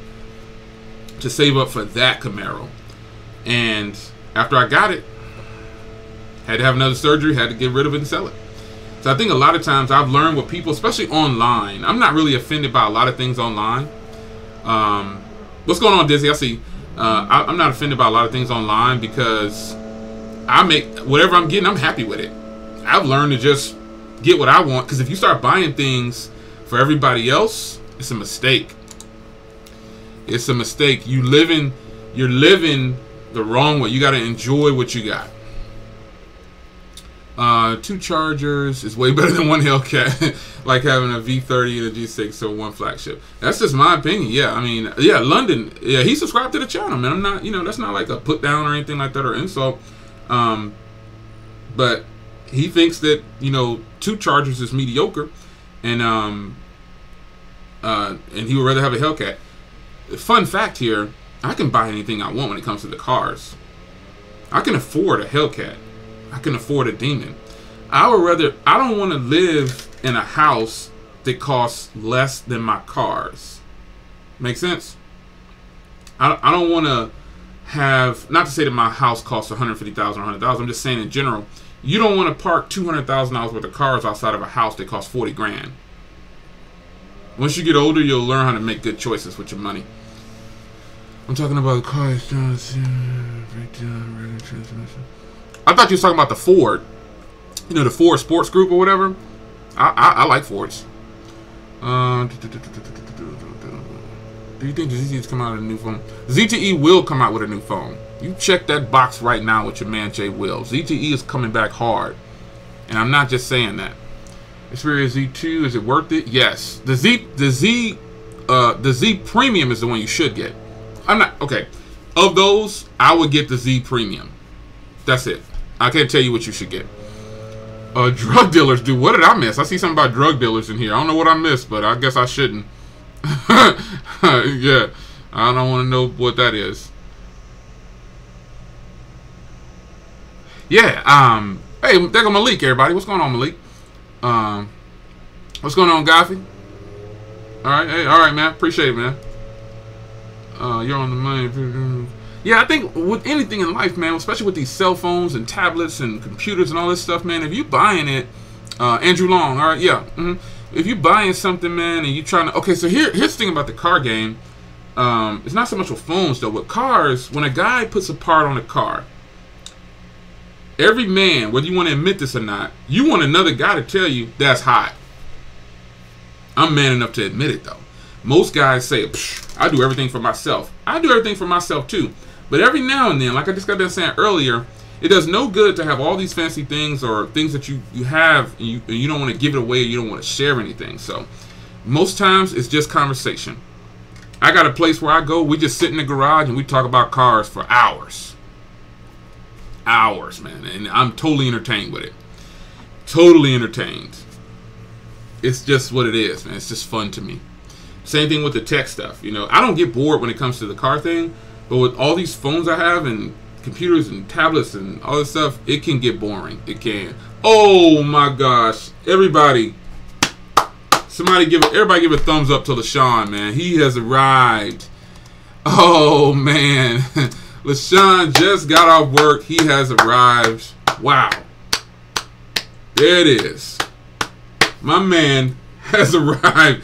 to save up for that Camaro. And after I got it, had to have another surgery, had to get rid of it and sell it. So I think a lot of times I've learned what people, especially online, I'm not really offended by a lot of things online. What's going on, Dizzy? I see. I'm not offended by a lot of things online because I make whatever I'm getting, I'm happy with it. I've learned to just get what I want, because if you start buying things for everybody else, it's a mistake. It's a mistake. You're living the wrong way. You got to enjoy what you got. 2 Chargers is way better than 1 Hellcat. Like having a V30 and a G6 or 1 flagship. That's just my opinion. Yeah, I mean, yeah, London. Yeah, he subscribed to the channel, man. I'm not, that's not like a put down or anything like that or insult. But he thinks that 2 Chargers is mediocre, and he would rather have a Hellcat. Fun fact here: I can buy anything I want when it comes to the cars. I can afford a Hellcat. I can afford a Demon. I don't want to live in a house that costs less than my cars. Make sense? I don't want to have, not to say that my house costs $150,000 or $100,000. I'm just saying in general, you don't want to park $200,000 worth of cars outside of a house that costs 40 grand. Once you get older, you'll learn how to make good choices with your money. I'm talking about the cars. I thought you was talking about the Ford. The Ford Sports Group or whatever. I like Fords. Do you think the ZTE is coming out with a new phone? ZTE will come out with a new phone. You check that box right now with your man Jay Will. ZTE is coming back hard. And I'm not just saying that. Xperia Z2, is it worth it? Yes. The Z Premium is the one you should get. Okay. Of those, I would get the Z Premium. That's it. I can't tell you what you should get. Drug dealers do. What did I miss? I see something about drug dealers in here. I don't know what I missed, but I guess I shouldn't. Yeah. I don't want to know what that is. Yeah. Hey, there go Malik, everybody. What's going on, Malik? What's going on, Goffy? Alright, hey, alright, man. Appreciate it, man. You're on the money. Yeah, I think with anything in life, man, especially with these cell phones and tablets and computers and all this stuff, man, if you buying it, Andrew Long, all right, yeah. If you buying something, man, and you trying to, okay, so here's the thing about the car game. It's not so much with phones, though. With cars, when a guy puts a part on a car, every man, whether you want to admit this or not, you want another guy to tell you that's hot. I'm man enough to admit it, though. Most guys say, I do everything for myself. I do everything for myself, too. But every now and then, like I just got done saying earlier, it does no good to have all these fancy things or things that you have and you don't want to give it away, you don't want to share anything. So most times it's just conversation. I got a place where I go, we just sit in the garage and we talk about cars for hours. Hours, man. And I'm totally entertained with it. Totally entertained. It's just what it is, man. It's just fun to me. Same thing with the tech stuff. I don't get bored when it comes to the car thing, but with all these phones I have and computers and tablets and all this stuff, it can get boring. It can. Oh my gosh. Everybody give a thumbs up to LaShawn, man. He has arrived. Oh man. LaShawn just got off work. He has arrived. Wow. There it is. My man has arrived.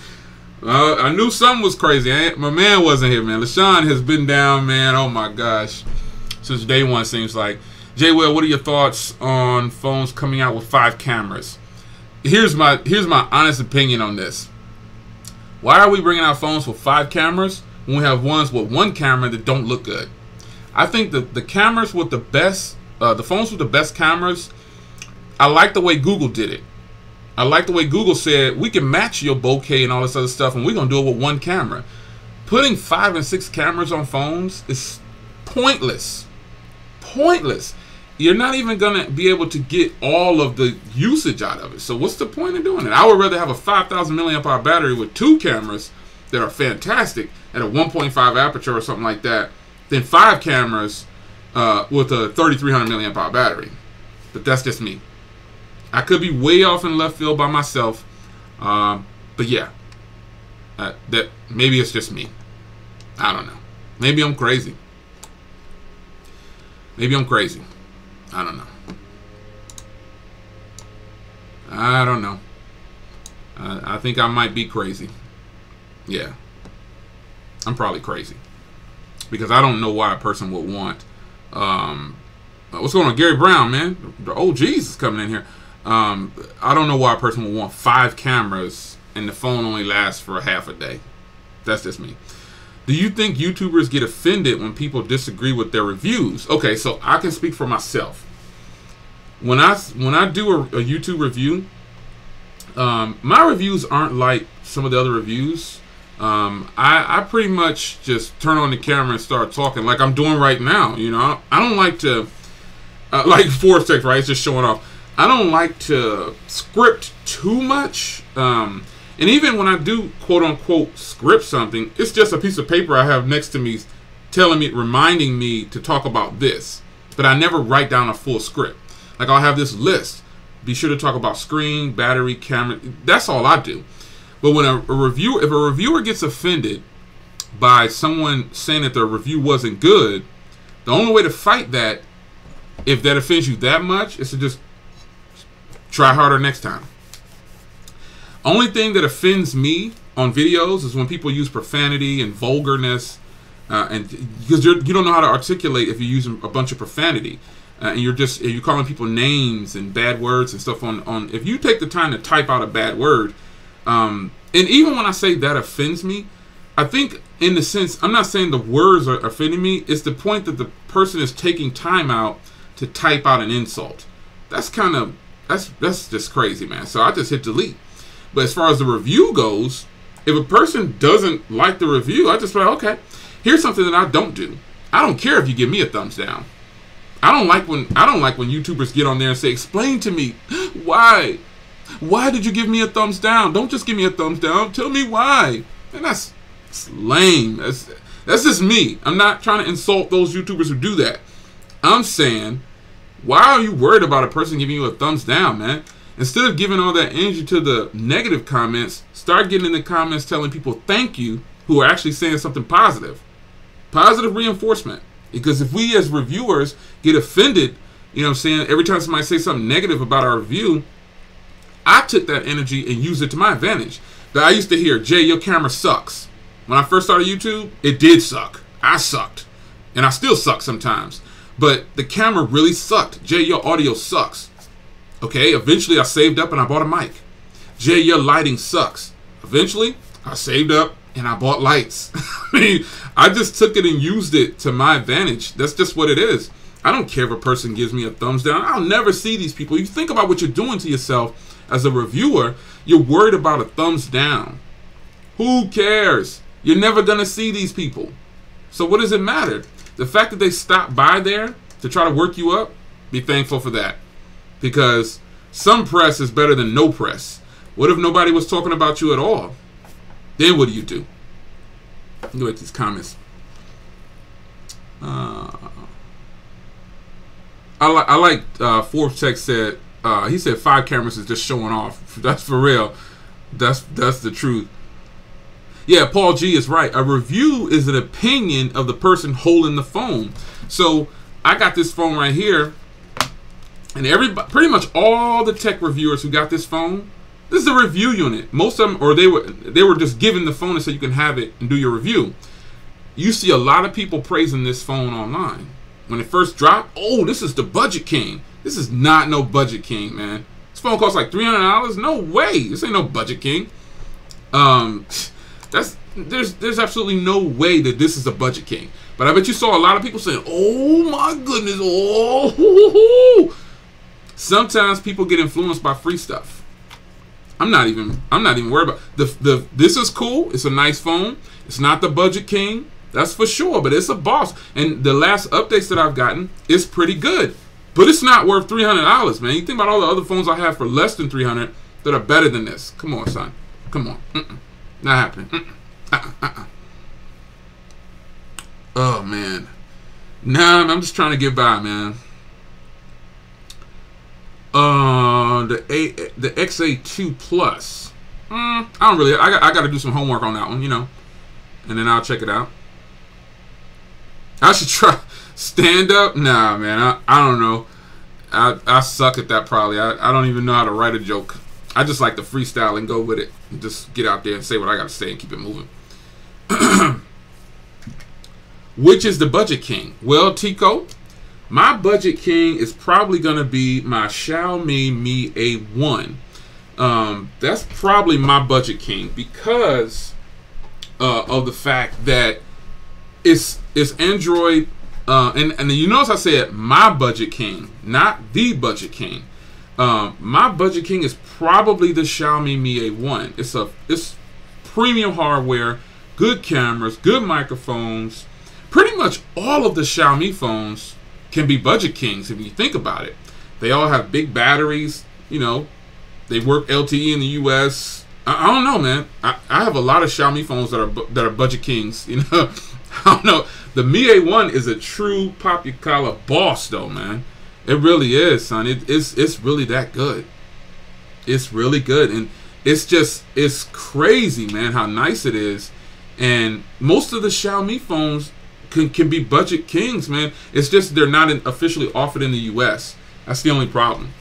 I knew something was crazy. My man wasn't here, man. LaShawn has been down, man. Oh my gosh, since day one seems like. Jay Will, what are your thoughts on phones coming out with 5 cameras? Here's my honest opinion on this. Why are we bringing out phones with 5 cameras when we have ones with 1 camera that don't look good? I think the cameras with the best, the phones with the best cameras, I like the way Google did it. I like the way Google said, we can match your bokeh and all this other stuff, and we're going to do it with one camera. Putting 5 and 6 cameras on phones is pointless. Pointless. You're not even going to be able to get all of the usage out of it. So what's the point of doing it? I would rather have a 5,000 milliamp hour battery with 2 cameras that are fantastic at a 1.5 aperture or something like that than 5 cameras with a 3,300 milliamp hour battery. But that's just me. I could be way off in left field by myself, but yeah, that maybe it's just me. I don't know. Maybe I'm crazy. Maybe I'm crazy. I don't know. I don't know. I think I might be crazy. Yeah, I'm probably crazy because I don't know why a person would want. What's going on, Gary Brown, man? The OGs is coming in here. I don't know why a person would want 5 cameras and the phone only lasts for half a day. That's just me. Do you think YouTubers get offended when people disagree with their reviews? Okay, so I can speak for myself. When I do a YouTube review, my reviews aren't like some of the other reviews. I pretty much just turn on the camera and start talking like I'm doing right now. You know, I don't like to like Force Text, right? It's just showing off. I don't like to script too much. And even when I do quote unquote script something, it's just a piece of paper I have next to me telling me, reminding me to talk about this. But I never write down a full script. Like I'll have this list. Be sure to talk about screen, battery, camera. That's all I do. But when if a reviewer gets offended by someone saying that their review wasn't good, the only way to fight that, if that offends you that much, is to just try harder next time. Only thing that offends me on videos is when people use profanity and vulgarness, and because you don't know how to articulate if you're using a bunch of profanity, and you're calling people names and bad words and stuff on. If you take the time to type out a bad word, and even when I say that offends me, I think in the sense I'm not saying the words are offending me. It's the point that the person is taking time out to type out an insult. That's just crazy, man. So I just hit delete. But as far as the review goes, if a person doesn't like the review, I just say, okay, here's something that I don't do. I don't care if you give me a thumbs down. I don't like when YouTubers get on there and say, explain to me why. Why did you give me a thumbs down? Don't just give me a thumbs down. Tell me why. And that's lame. That's just me. I'm not trying to insult those YouTubers who do that. I'm saying, why are you worried about a person giving you a thumbs down, man? Instead of giving all that energy to the negative comments, start getting in the comments telling people thank you who are actually saying something positive. Positive reinforcement. Because if we as reviewers get offended, you know what I'm saying, every time somebody says something negative about our review, I took that energy and used it to my advantage. But I used to hear, Jay, your camera sucks. When I first started YouTube, it did suck. I sucked. And I still suck sometimes. But the camera really sucked. Jay, your audio sucks. Okay, eventually I saved up and I bought a mic. Jay, your lighting sucks. Eventually, I saved up and I bought lights. I just took it and used it to my advantage. That's just what it is. I don't care if a person gives me a thumbs down. I'll never see these people. You think about what you're doing to yourself as a reviewer. You're worried about a thumbs down. Who cares? You're never going to see these people. So what does it matter? The fact that they stop by there to try to work you up, be thankful for that. Because some press is better than no press. What if nobody was talking about you at all? Then what do you do? Look at these comments. I like Forbes Tech said, he said 5 cameras is just showing off. That's for real. That's the truth. Yeah, Paul G is right. A review is an opinion of the person holding the phone. So I got this phone right here. And everybody, pretty much all the tech reviewers who got this phone, this is a review unit. Most of them, or they were just given the phone and said you can have it and do your review. You see a lot of people praising this phone online. When it first dropped, oh, this is the budget king. This is not no budget king, man. This phone costs like $300. No way. This ain't no budget king. There's absolutely no way that this is a budget king. But I bet you saw a lot of people saying, "Oh my goodness, oh." Sometimes people get influenced by free stuff. I'm not even worried about this is cool. It's a nice phone. It's not the budget king, that's for sure, but it's a boss. And the last updates that I've gotten is pretty good. But it's not worth $300, man. You think about all the other phones I have for less than $300 that are better than this. Come on, son. Come on. Not happening. Oh, man. Nah, I'm just trying to get by, man. The XA2 Plus. I don't really. I got to do some homework on that one, you know, and then I'll check it out. I should try stand up. Nah, man. I don't know. I suck at that probably. I don't even know how to write a joke. I just like to freestyle and go with it. And just get out there and say what I got to say and keep it moving. Which is the budget king? Well, Tico, my budget king is probably going to be my Xiaomi Mi A1. That's probably my budget king because of the fact that it's Android. And you notice I said my budget king, not the budget king. My budget king is probably the Xiaomi Mi A1. It's premium hardware, good cameras, good microphones. Pretty much all of the Xiaomi phones can be budget kings if you think about it. They all have big batteries. You know, they work LTE in the US. I don't know, man. I have a lot of Xiaomi phones that are budget kings. You know, I don't know. The Mi A1 is a true popular boss, though, man. It really is, son. It's really that good. It's really good, and it's crazy, man, how nice it is. And most of the Xiaomi phones can be budget kings, man. It's just they're not officially offered in the US. That's the only problem.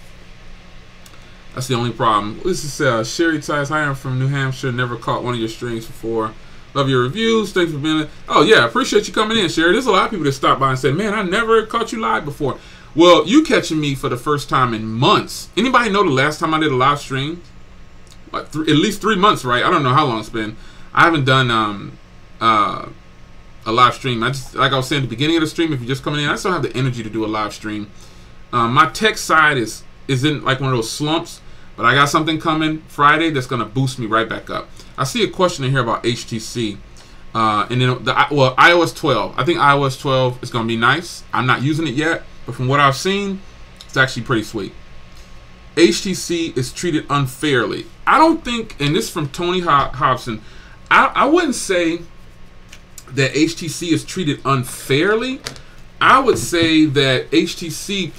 That's the only problem. This is Sherry Ties. Hi, I'm from New Hampshire. Never caught one of your streams before. Love your reviews. Thanks for being. Oh yeah, appreciate you coming in, Sherry. There's a lot of people that stop by and say, "Man, I never caught you live before." Well, you catching me for the first time in months. Anybody know the last time I did a live stream? Like at least 3 months, right? I don't know how long it's been. I haven't done a live stream. I just, like I was saying at the beginning of the stream, if you're just coming in, I still have the energy to do a live stream. My tech side is in like one of those slumps, but I got something coming Friday that's gonna boost me right back up. I see a question in here about HTC, and then iOS 12. I think iOS 12 is gonna be nice. I'm not using it yet, but from what I've seen, it's actually pretty sweet. HTC is treated unfairly. I don't think, and this is from Tony Hobson, I wouldn't say that HTC is treated unfairly. I would say that HTC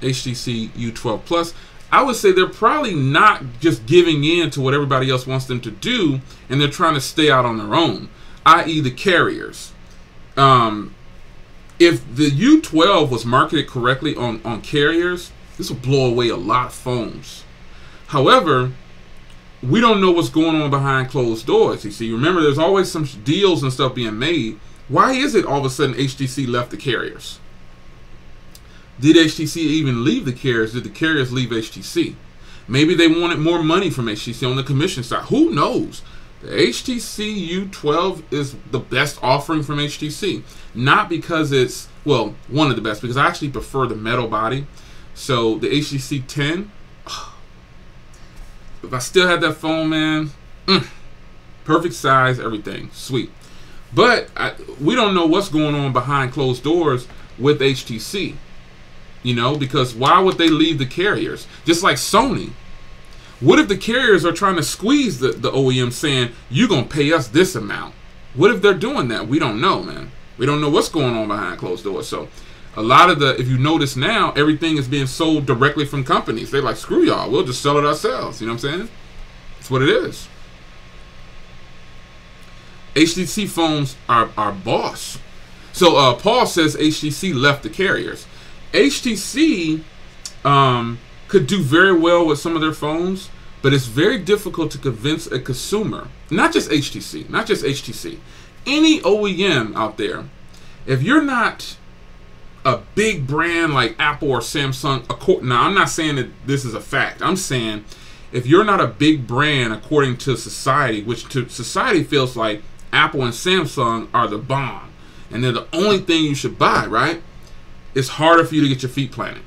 U12 Plus, I would say they're probably not just giving in to what everybody else wants them to do, and they're trying to stay out on their own, i.e. the carriers. If the U12 was marketed correctly on carriers, this will blow away a lot of phones. However, we don't know what's going on behind closed doors. You see, remember, there's always some deals and stuff being made. Why is it all of a sudden HTC left the carriers? Did HTC even leave the carriers? Did the carriers leave HTC? Maybe they wanted more money from HTC on the commission side. Who knows? The HTC U12 is the best offering from HTC. Not because it's, well, one of the best, because I actually prefer the metal body. So the HTC 10, if I still had that phone, man, perfect size, everything, sweet. But we don't know what's going on behind closed doors with HTC. You know, because why would they leave the carriers? Just like Sony. What if the carriers are trying to squeeze the OEM saying, you're going to pay us this amount? What if they're doing that? We don't know, man. We don't know what's going on behind closed doors. So a lot of if you notice now, everything is being sold directly from companies. They're like, screw y'all, we'll just sell it ourselves. You know what I'm saying? That's what it is. HTC phones are boss. So Paul says HTC left the carriers. HTC could do very well with some of their phones, but it's very difficult to convince a consumer, not just HTC, any OEM out there, if you're not a big brand like Apple or Samsung. Now, I'm not saying that this is a fact. I'm saying if you're not a big brand according to society, which to society feels like Apple and Samsung are the bomb. and they're the only thing you should buy, right? It's harder for you to get your feet planted.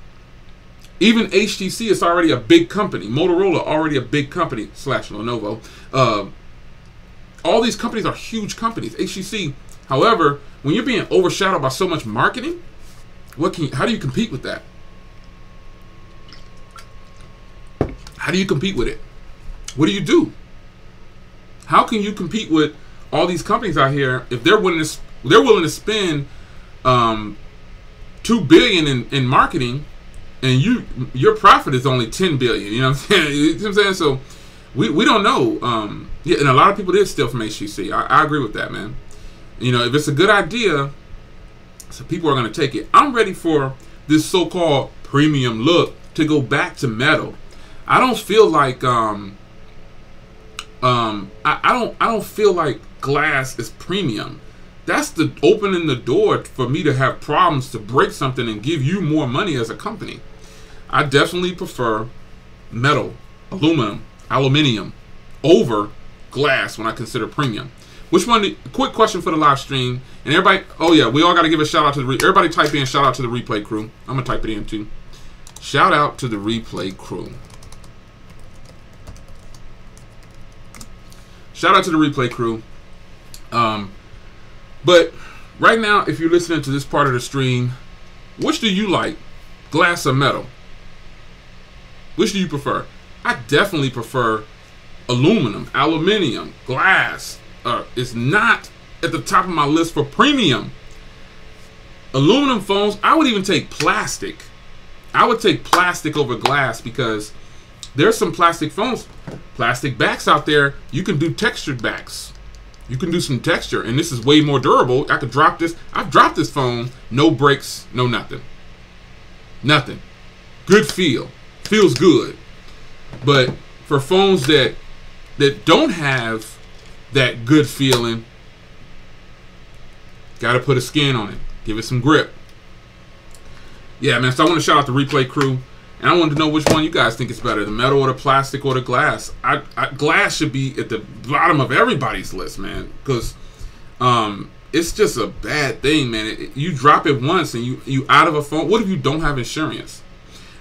Even HTC is already a big company. Motorola already a big company / Lenovo. All these companies are huge companies. HTC, however, when you're being overshadowed by so much marketing, how do you compete with that? How do you compete with it? What do you do? How can you compete with all these companies out here if they're willing to spend $2 billion in marketing, and your profit is only $10 billion? You know what I'm saying? You know what I'm saying? So we don't know. Yeah, and a lot of people did steal from HTC. I agree with that, man. You know, if it's a good idea, so people are going to take it. I'm ready for this so-called premium look to go back to metal. I don't feel like I don't feel like glass is premium. That's the opening the door for me to have problems to break something and give you more money as a company. I definitely prefer metal, aluminium over glass when I consider premium. Which one? Quick question for the live stream. And everybody, oh yeah, we all got to give a shout out to everybody type in shout out to the replay crew. I'm going to type it in too. Shout out to the replay crew. Shout out to the replay crew. But right now, if you're listening to this part of the stream, which do you like? Glass or metal? Which do you prefer? I definitely prefer aluminium, glass. Is not at the top of my list for premium. Aluminum phones, I would even take plastic. I would take plastic over glass because there's some plastic phones, plastic backs out there. You can do textured backs. You can do some texture, and this is way more durable. I could drop this. I've dropped this phone, no breaks, no nothing. Nothing. Good feel. Feels good. But for phones that don't have that good feeling, gotta put a skin on it. Give it some grip. Yeah, man, so I want to shout out the replay crew. And I wanted to know which one you guys think is better, the metal or the plastic or the glass. Glass should be at the bottom of everybody's list, man, because it's just a bad thing, man. You drop it once and you out of a phone. What if you don't have insurance?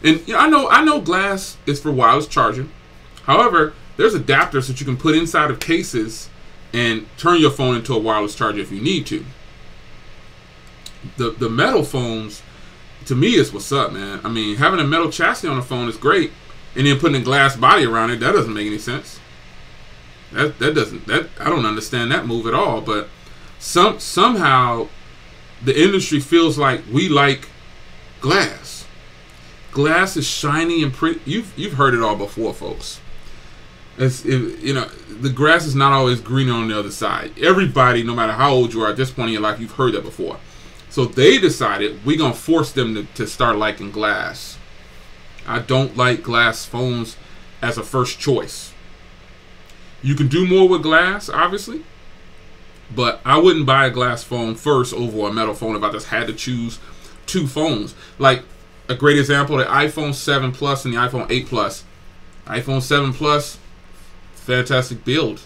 And you know, I know glass is for wireless charging. However, there's adapters that you can put inside of cases and turn your phone into a wireless charger if you need to. The metal phones, to me, is what's up, man. I mean, having a metal chassis on the phone is great, and then putting a glass body around it, that doesn't make any sense. I don't understand that move at all. But somehow the industry feels like we like glass. Glass is shiny and pretty. You've heard it all before, folks. You know, the grass is not always greener on the other side. Everybody, no matter how old you are at this point in your life, you've heard that before. So they decided we're going to force them to start liking glass. I don't like glass phones as a first choice. You can do more with glass, obviously, but I wouldn't buy a glass phone first over a metal phone if I just had to choose two phones. Like a great example, the iPhone 7 Plus and the iPhone 8 Plus. iPhone 7 Plus, fantastic build.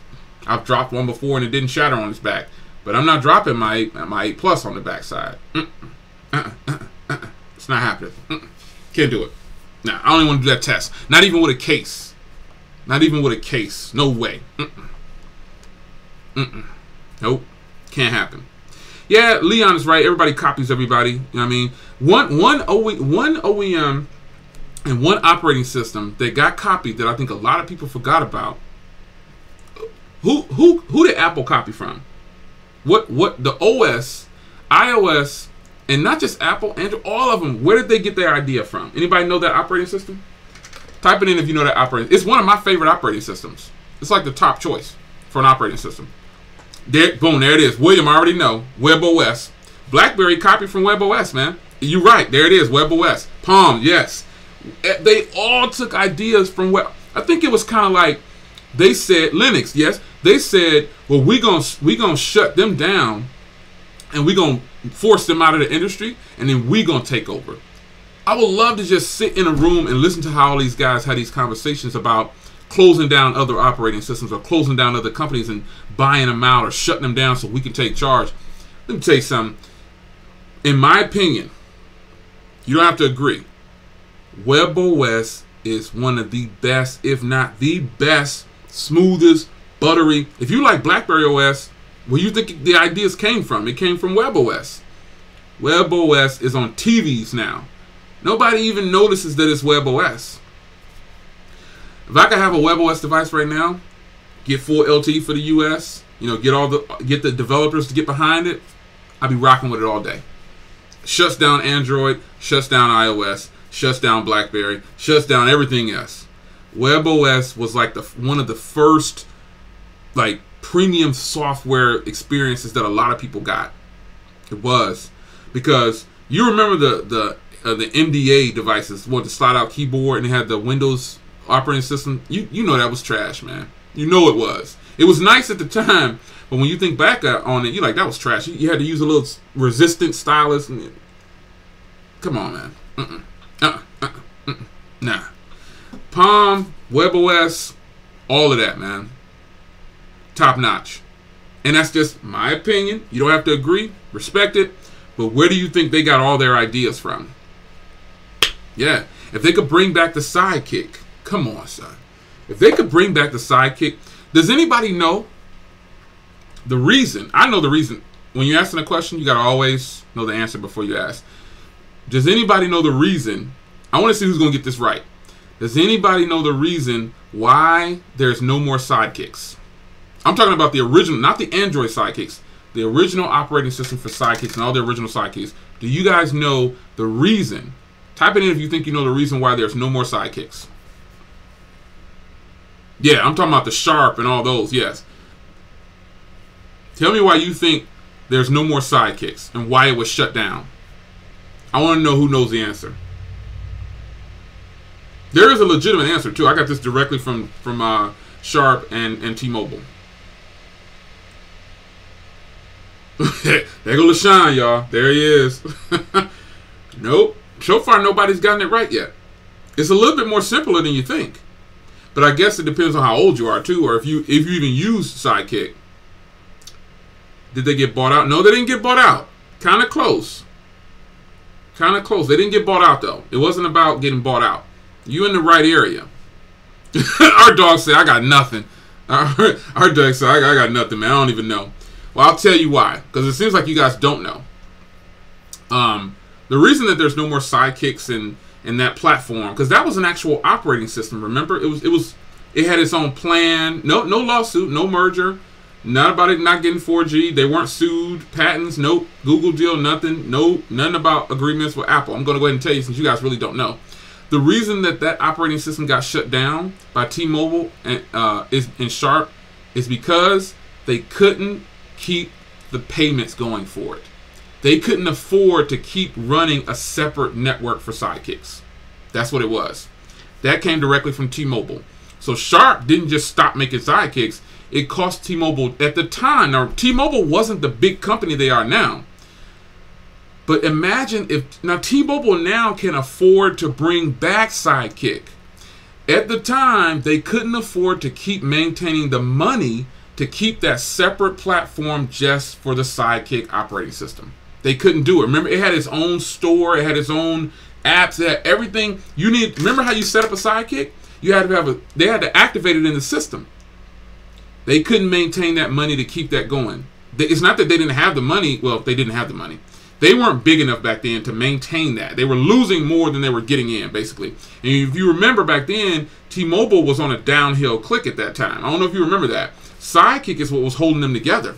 I've dropped one before and it didn't shatter on its back. But I'm not dropping my 8 Plus on the backside. It's not happening. Can't do it. Nah, I don't even want to do that test. Not even with a case. Not even with a case. No way. Nope. Can't happen. Yeah, Leon is right. Everybody copies everybody. You know what I mean? One OEM and one operating system that got copied that I think a lot of people forgot about. Who did Apple copy from? What the OS, iOS, and not just Apple, Android, all of them, where did they get their idea from? Anybody know that operating system? Type it in if you know that operating. It's one of my favorite operating systems. It's like the top choice for an operating system. There, boom, there it is. William, I already know. WebOS. BlackBerry copied from WebOS, man. You're right. There it is. WebOS. Palm, yes. They all took ideas from Web. I think it was kind of like they said Linux, yes. They said, well, we gonna shut them down, and we gonna force them out of the industry, and then we gonna take over. I would love to just sit in a room and listen to how all these guys had these conversations about closing down other operating systems or closing down other companies and buying them out or shutting them down so we can take charge. Let me tell you something. In my opinion, you don't have to agree. WebOS is one of the best, if not the best, smoothest, buttery. If you like BlackBerry OS, where you think the ideas came from? It came from WebOS. WebOS is on TVs now. Nobody even notices that it's WebOS. If I could have a WebOS device right now, get full LTE for the US, get the developers to get behind it, I'd be rocking with it all day. Shuts down Android, shuts down iOS, shuts down BlackBerry, shuts down everything else. WebOS was like one of the first premium software experiences that a lot of people got. It was because you remember the MDA devices, the slide out keyboard, and it had the Windows operating system. You know that was trash, man. You know it was. It was nice at the time, but when you think back on it, you're like, that was trash. You had to use a little resistant stylus. Come on, man. Nah. Palm, WebOS, all of that, man. Top notch. And that's just my opinion. You don't have to agree. Respect it. But where do you think they got all their ideas from? Yeah. If they could bring back the Sidekick. Come on, son. If they could bring back the Sidekick. Does anybody know the reason? I know the reason. When you're asking a question, you got to always know the answer before you ask. Does anybody know the reason? I want to see who's going to get this right. Does anybody know the reason why there's no more Sidekicks? I'm talking about the original, not the Android Sidekicks. The original operating system for Sidekicks and all the original Sidekicks. Do you guys know the reason? Type it in if you think you know the reason why there's no more Sidekicks. Yeah, I'm talking about the Sharp and all those, yes. Tell me why you think there's no more Sidekicks and why it was shut down. I want to know who knows the answer. There is a legitimate answer, too. I got this directly from Sharp and T-Mobile. There goes LaShawn, y'all. There he is. Nope. So far, nobody's gotten it right yet. It's a little bit more simpler than you think. But I guess it depends on how old you are, too, or if you even use Sidekick. Did they get bought out? No, they didn't get bought out. Kind of close. Kind of close. They didn't get bought out, though. It wasn't about getting bought out. You in the right area. Our dog said, I got nothing. Our dog said, I got nothing, man. I don't even know. Well, I'll tell you why. Because it seems like you guys don't know. The reason that there's no more Sidekicks in that platform, because that was an actual operating system. Remember, it had its own plan. No lawsuit, no merger, not about it not getting 4G. They weren't sued, patents, nope, Google deal, nothing, nothing about agreements with Apple. I'm going to go ahead and tell you since you guys really don't know. The reason that operating system got shut down by T-Mobile and Sharp is because they couldn't keep the payments going for it. They couldn't afford to keep running a separate network for Sidekicks. That's what it was. That came directly from T-Mobile. So Sharp didn't just stop making Sidekicks. It cost T-Mobile at the time. Now, T-Mobile wasn't the big company they are now. But imagine if now T-Mobile now can afford to bring back Sidekick. At the time, they couldn't afford to keep maintaining the money to keep that separate platform just for the Sidekick operating system. They couldn't do it. Remember, it had its own store, it had its own apps, it had everything you need. Remember how you set up a Sidekick? You had to have they had to activate it in the system. They couldn't maintain that money to keep that going. It's not that they didn't have the money. Well, they didn't have the money. They weren't big enough back then to maintain that. They were losing more than they were getting in, basically. And if you remember back then, T-Mobile was on a downhill click at that time. I don't know if you remember that. Sidekick is what was holding them together.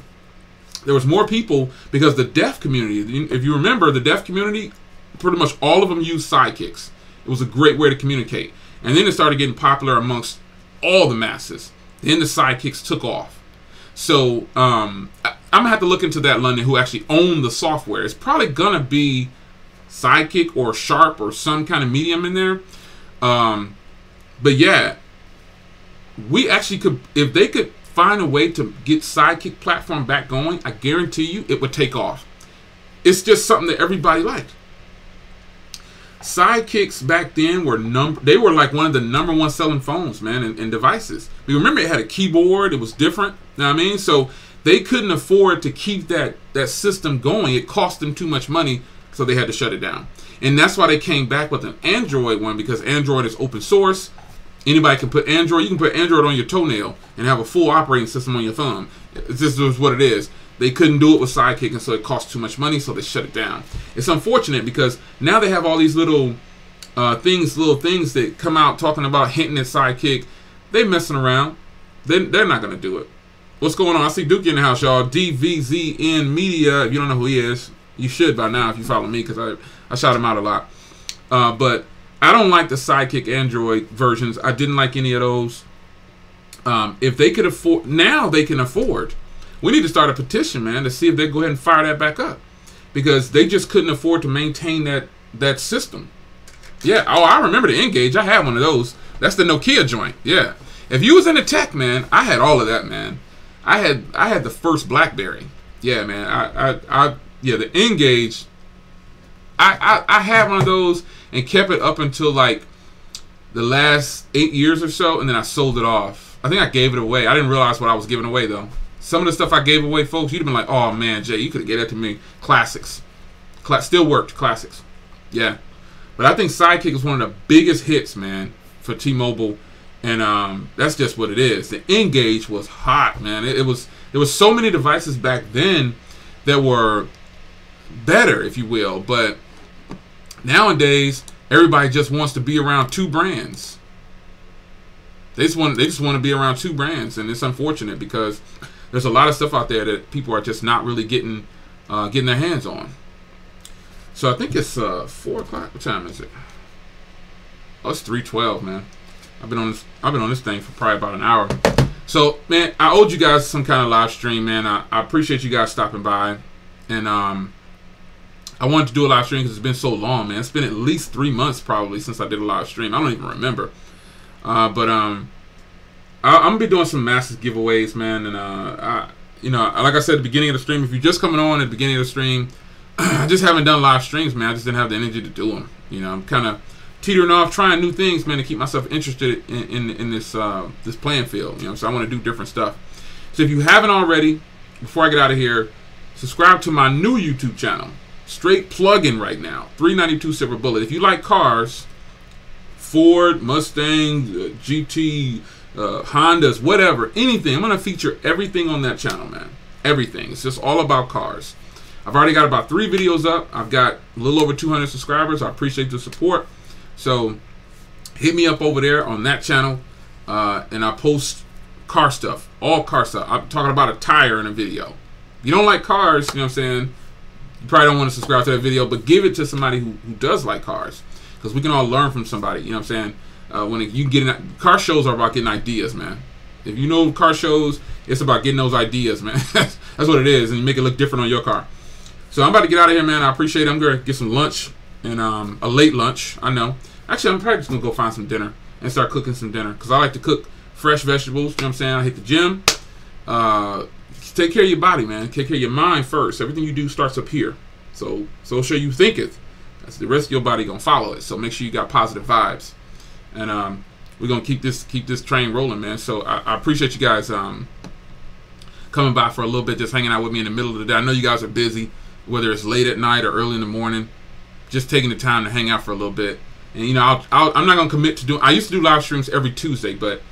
There was more people because the deaf community, if you remember, the deaf community, pretty much all of them used Sidekicks. It was a great way to communicate. And then it started getting popular amongst all the masses. Then the Sidekicks took off. So I'm going to have to look into that, London, who actually owned the software. It's probably going to be Sidekick or Sharp or some kind of medium in there. But yeah, we actually could, if they could find a way to get Sidekick platform back going, I guarantee you it would take off. It's just something that everybody liked. Sidekicks back then were they were like one of the #1 selling phones, man, and devices. You remember it had a keyboard, it was different. You know what I mean? So they couldn't afford to keep that system going. It cost them too much money, so they had to shut it down. And that's why they came back with an Android one, because Android is open source. Anybody can put Android. You can put Android on your toenail and have a full operating system on your thumb. This is what it is. They couldn't do it with Sidekick, and so it cost too much money, so they shut it down. It's unfortunate because now they have all these little things that come out talking about hinting at Sidekick. They messing around. They're not going to do it. What's going on? I see Dookie in the house, y'all. DVZN Media. If you don't know who he is, you should by now if you follow me, because I shout him out a lot. But I don't like the Sidekick Android versions. I didn't like any of those. If they could afford, now they can afford. We need to start a petition, man, to see if they go ahead and fire that back up, because they just couldn't afford to maintain that system. Yeah. Oh, I remember the Engage. I had one of those. That's the Nokia joint. Yeah. If you was into tech, man, I had all of that, man. I had the first BlackBerry. Yeah, man. Yeah, the Engage. I had one of those and kept it up until like the last 8 years or so, and then I sold it off. I think I gave it away. I didn't realize what I was giving away though. Some of the stuff I gave away, folks, you'd have been like, "Oh man, Jay, you could have gave that to me." Classics, still worked. Classics, yeah. But I think Sidekick is one of the biggest hits, man, for T-Mobile, and that's just what it is. The Engage was hot, man. There was so many devices back then that were better, if you will, but nowadays everybody just wants to be around two brands. They just want to be around two brands, and it's unfortunate because there's a lot of stuff out there that people are just not really getting their hands on. So I think it's 4 o'clock. What time is it? Oh, it's 3:12, man. I've been on this thing for probably about an hour. So, man, I owed you guys some kind of live stream, man. I appreciate you guys stopping by, and I wanted to do a live stream because it's been so long, man. It's been at least 3 months probably since I did a live stream. I don't even remember. I'm gonna be doing some massive giveaways, man, and you know, like I said at the beginning of the stream, if you're just coming on at the beginning of the stream, I just haven't done live streams, man. I just didn't have the energy to do them. You know, I'm kind of teetering off, trying new things, man, to keep myself interested in this this playing field. You know, so I want to do different stuff. So if you haven't already, before I get out of here, subscribe to my new YouTube channel. Straight plug-in right now, 392 Silver Bullet. If you like cars, Ford, Mustang, GT, Hondas, whatever, anything, I'm going to feature everything on that channel, man. Everything. It's just all about cars. I've already got about 3 videos up. I've got a little over 200 subscribers. I appreciate the support. So hit me up over there on that channel, and I post car stuff, all car stuff. I'm talking about a tire in a video. If you don't like cars, you know what I'm saying, you probably don't want to subscribe to that video, but give it to somebody who does like cars, because we can all learn from somebody. You know what I'm saying? You get in, car shows are about getting ideas, man. If you know car shows, it's about getting those ideas, man. That's what it is, and you make it look different on your car. So I'm about to get out of here, man. I appreciate it. I'm going to get some lunch, and a late lunch, I know. Actually, I'm probably just going to go find some dinner and start cooking some dinner, because I like to cook fresh vegetables. You know what I'm saying? I hit the gym. Take care of your body, man. Take care of your mind first. Everything you do starts up here. So shall you thinketh. That's the rest of your body going to follow it. So make sure you got positive vibes. And we're going to keep this train rolling, man. So I appreciate you guys coming by for a little bit, just hanging out with me in the middle of the day. I know you guys are busy, whether it's late at night or early in the morning. Just taking the time to hang out for a little bit. And, you know, I'm not going to commit to doing... I used to do live streams every Tuesday, but,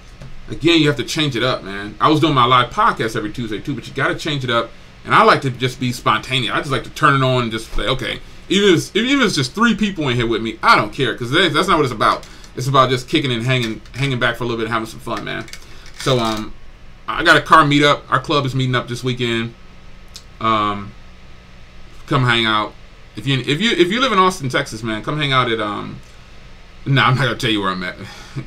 again, you have to change it up, man. I was doing my live podcast every Tuesday, too, but you got to change it up. And I like to just be spontaneous. I just like to turn it on and just say, okay, even if it's just 3 people in here with me, I don't care, because that's not what it's about. It's about just kicking and hanging back for a little bit and having some fun, man. So, I got a car meetup. Our club is meeting up this weekend. Come hang out. If you live in Austin, Texas, man, come hang out at Nah, I'm not gonna tell you where I'm at.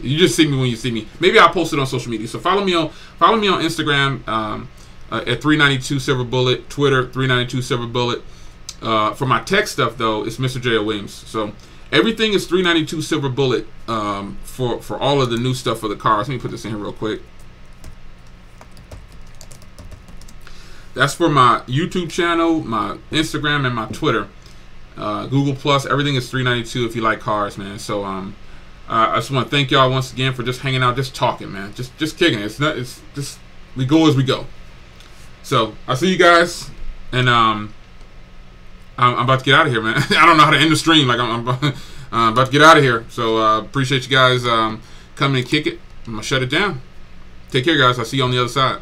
You just see me when you see me. Maybe I'll post it on social media. So follow me on Instagram at 392 Silver Bullet, Twitter 392 Silver Bullet. For my tech stuff though, it's Mr. J.O. Williams. So everything is 392 Silver Bullet for all of the new stuff for the cars. Let me put this in here real quick. That's for my YouTube channel, my Instagram, and my Twitter. Google Plus, everything is 392 if you like cars, man. So I just want to thank y'all once again for just hanging out, just talking, man, just kicking it. It's just we go as we go. So I'll see you guys, and I'm about to get out of here, man. I don't know how to end the stream. Like I'm about to get out of here. So appreciate you guys coming and kick it. I'm gonna shut it down. Take care, guys. I'll see you on the other side.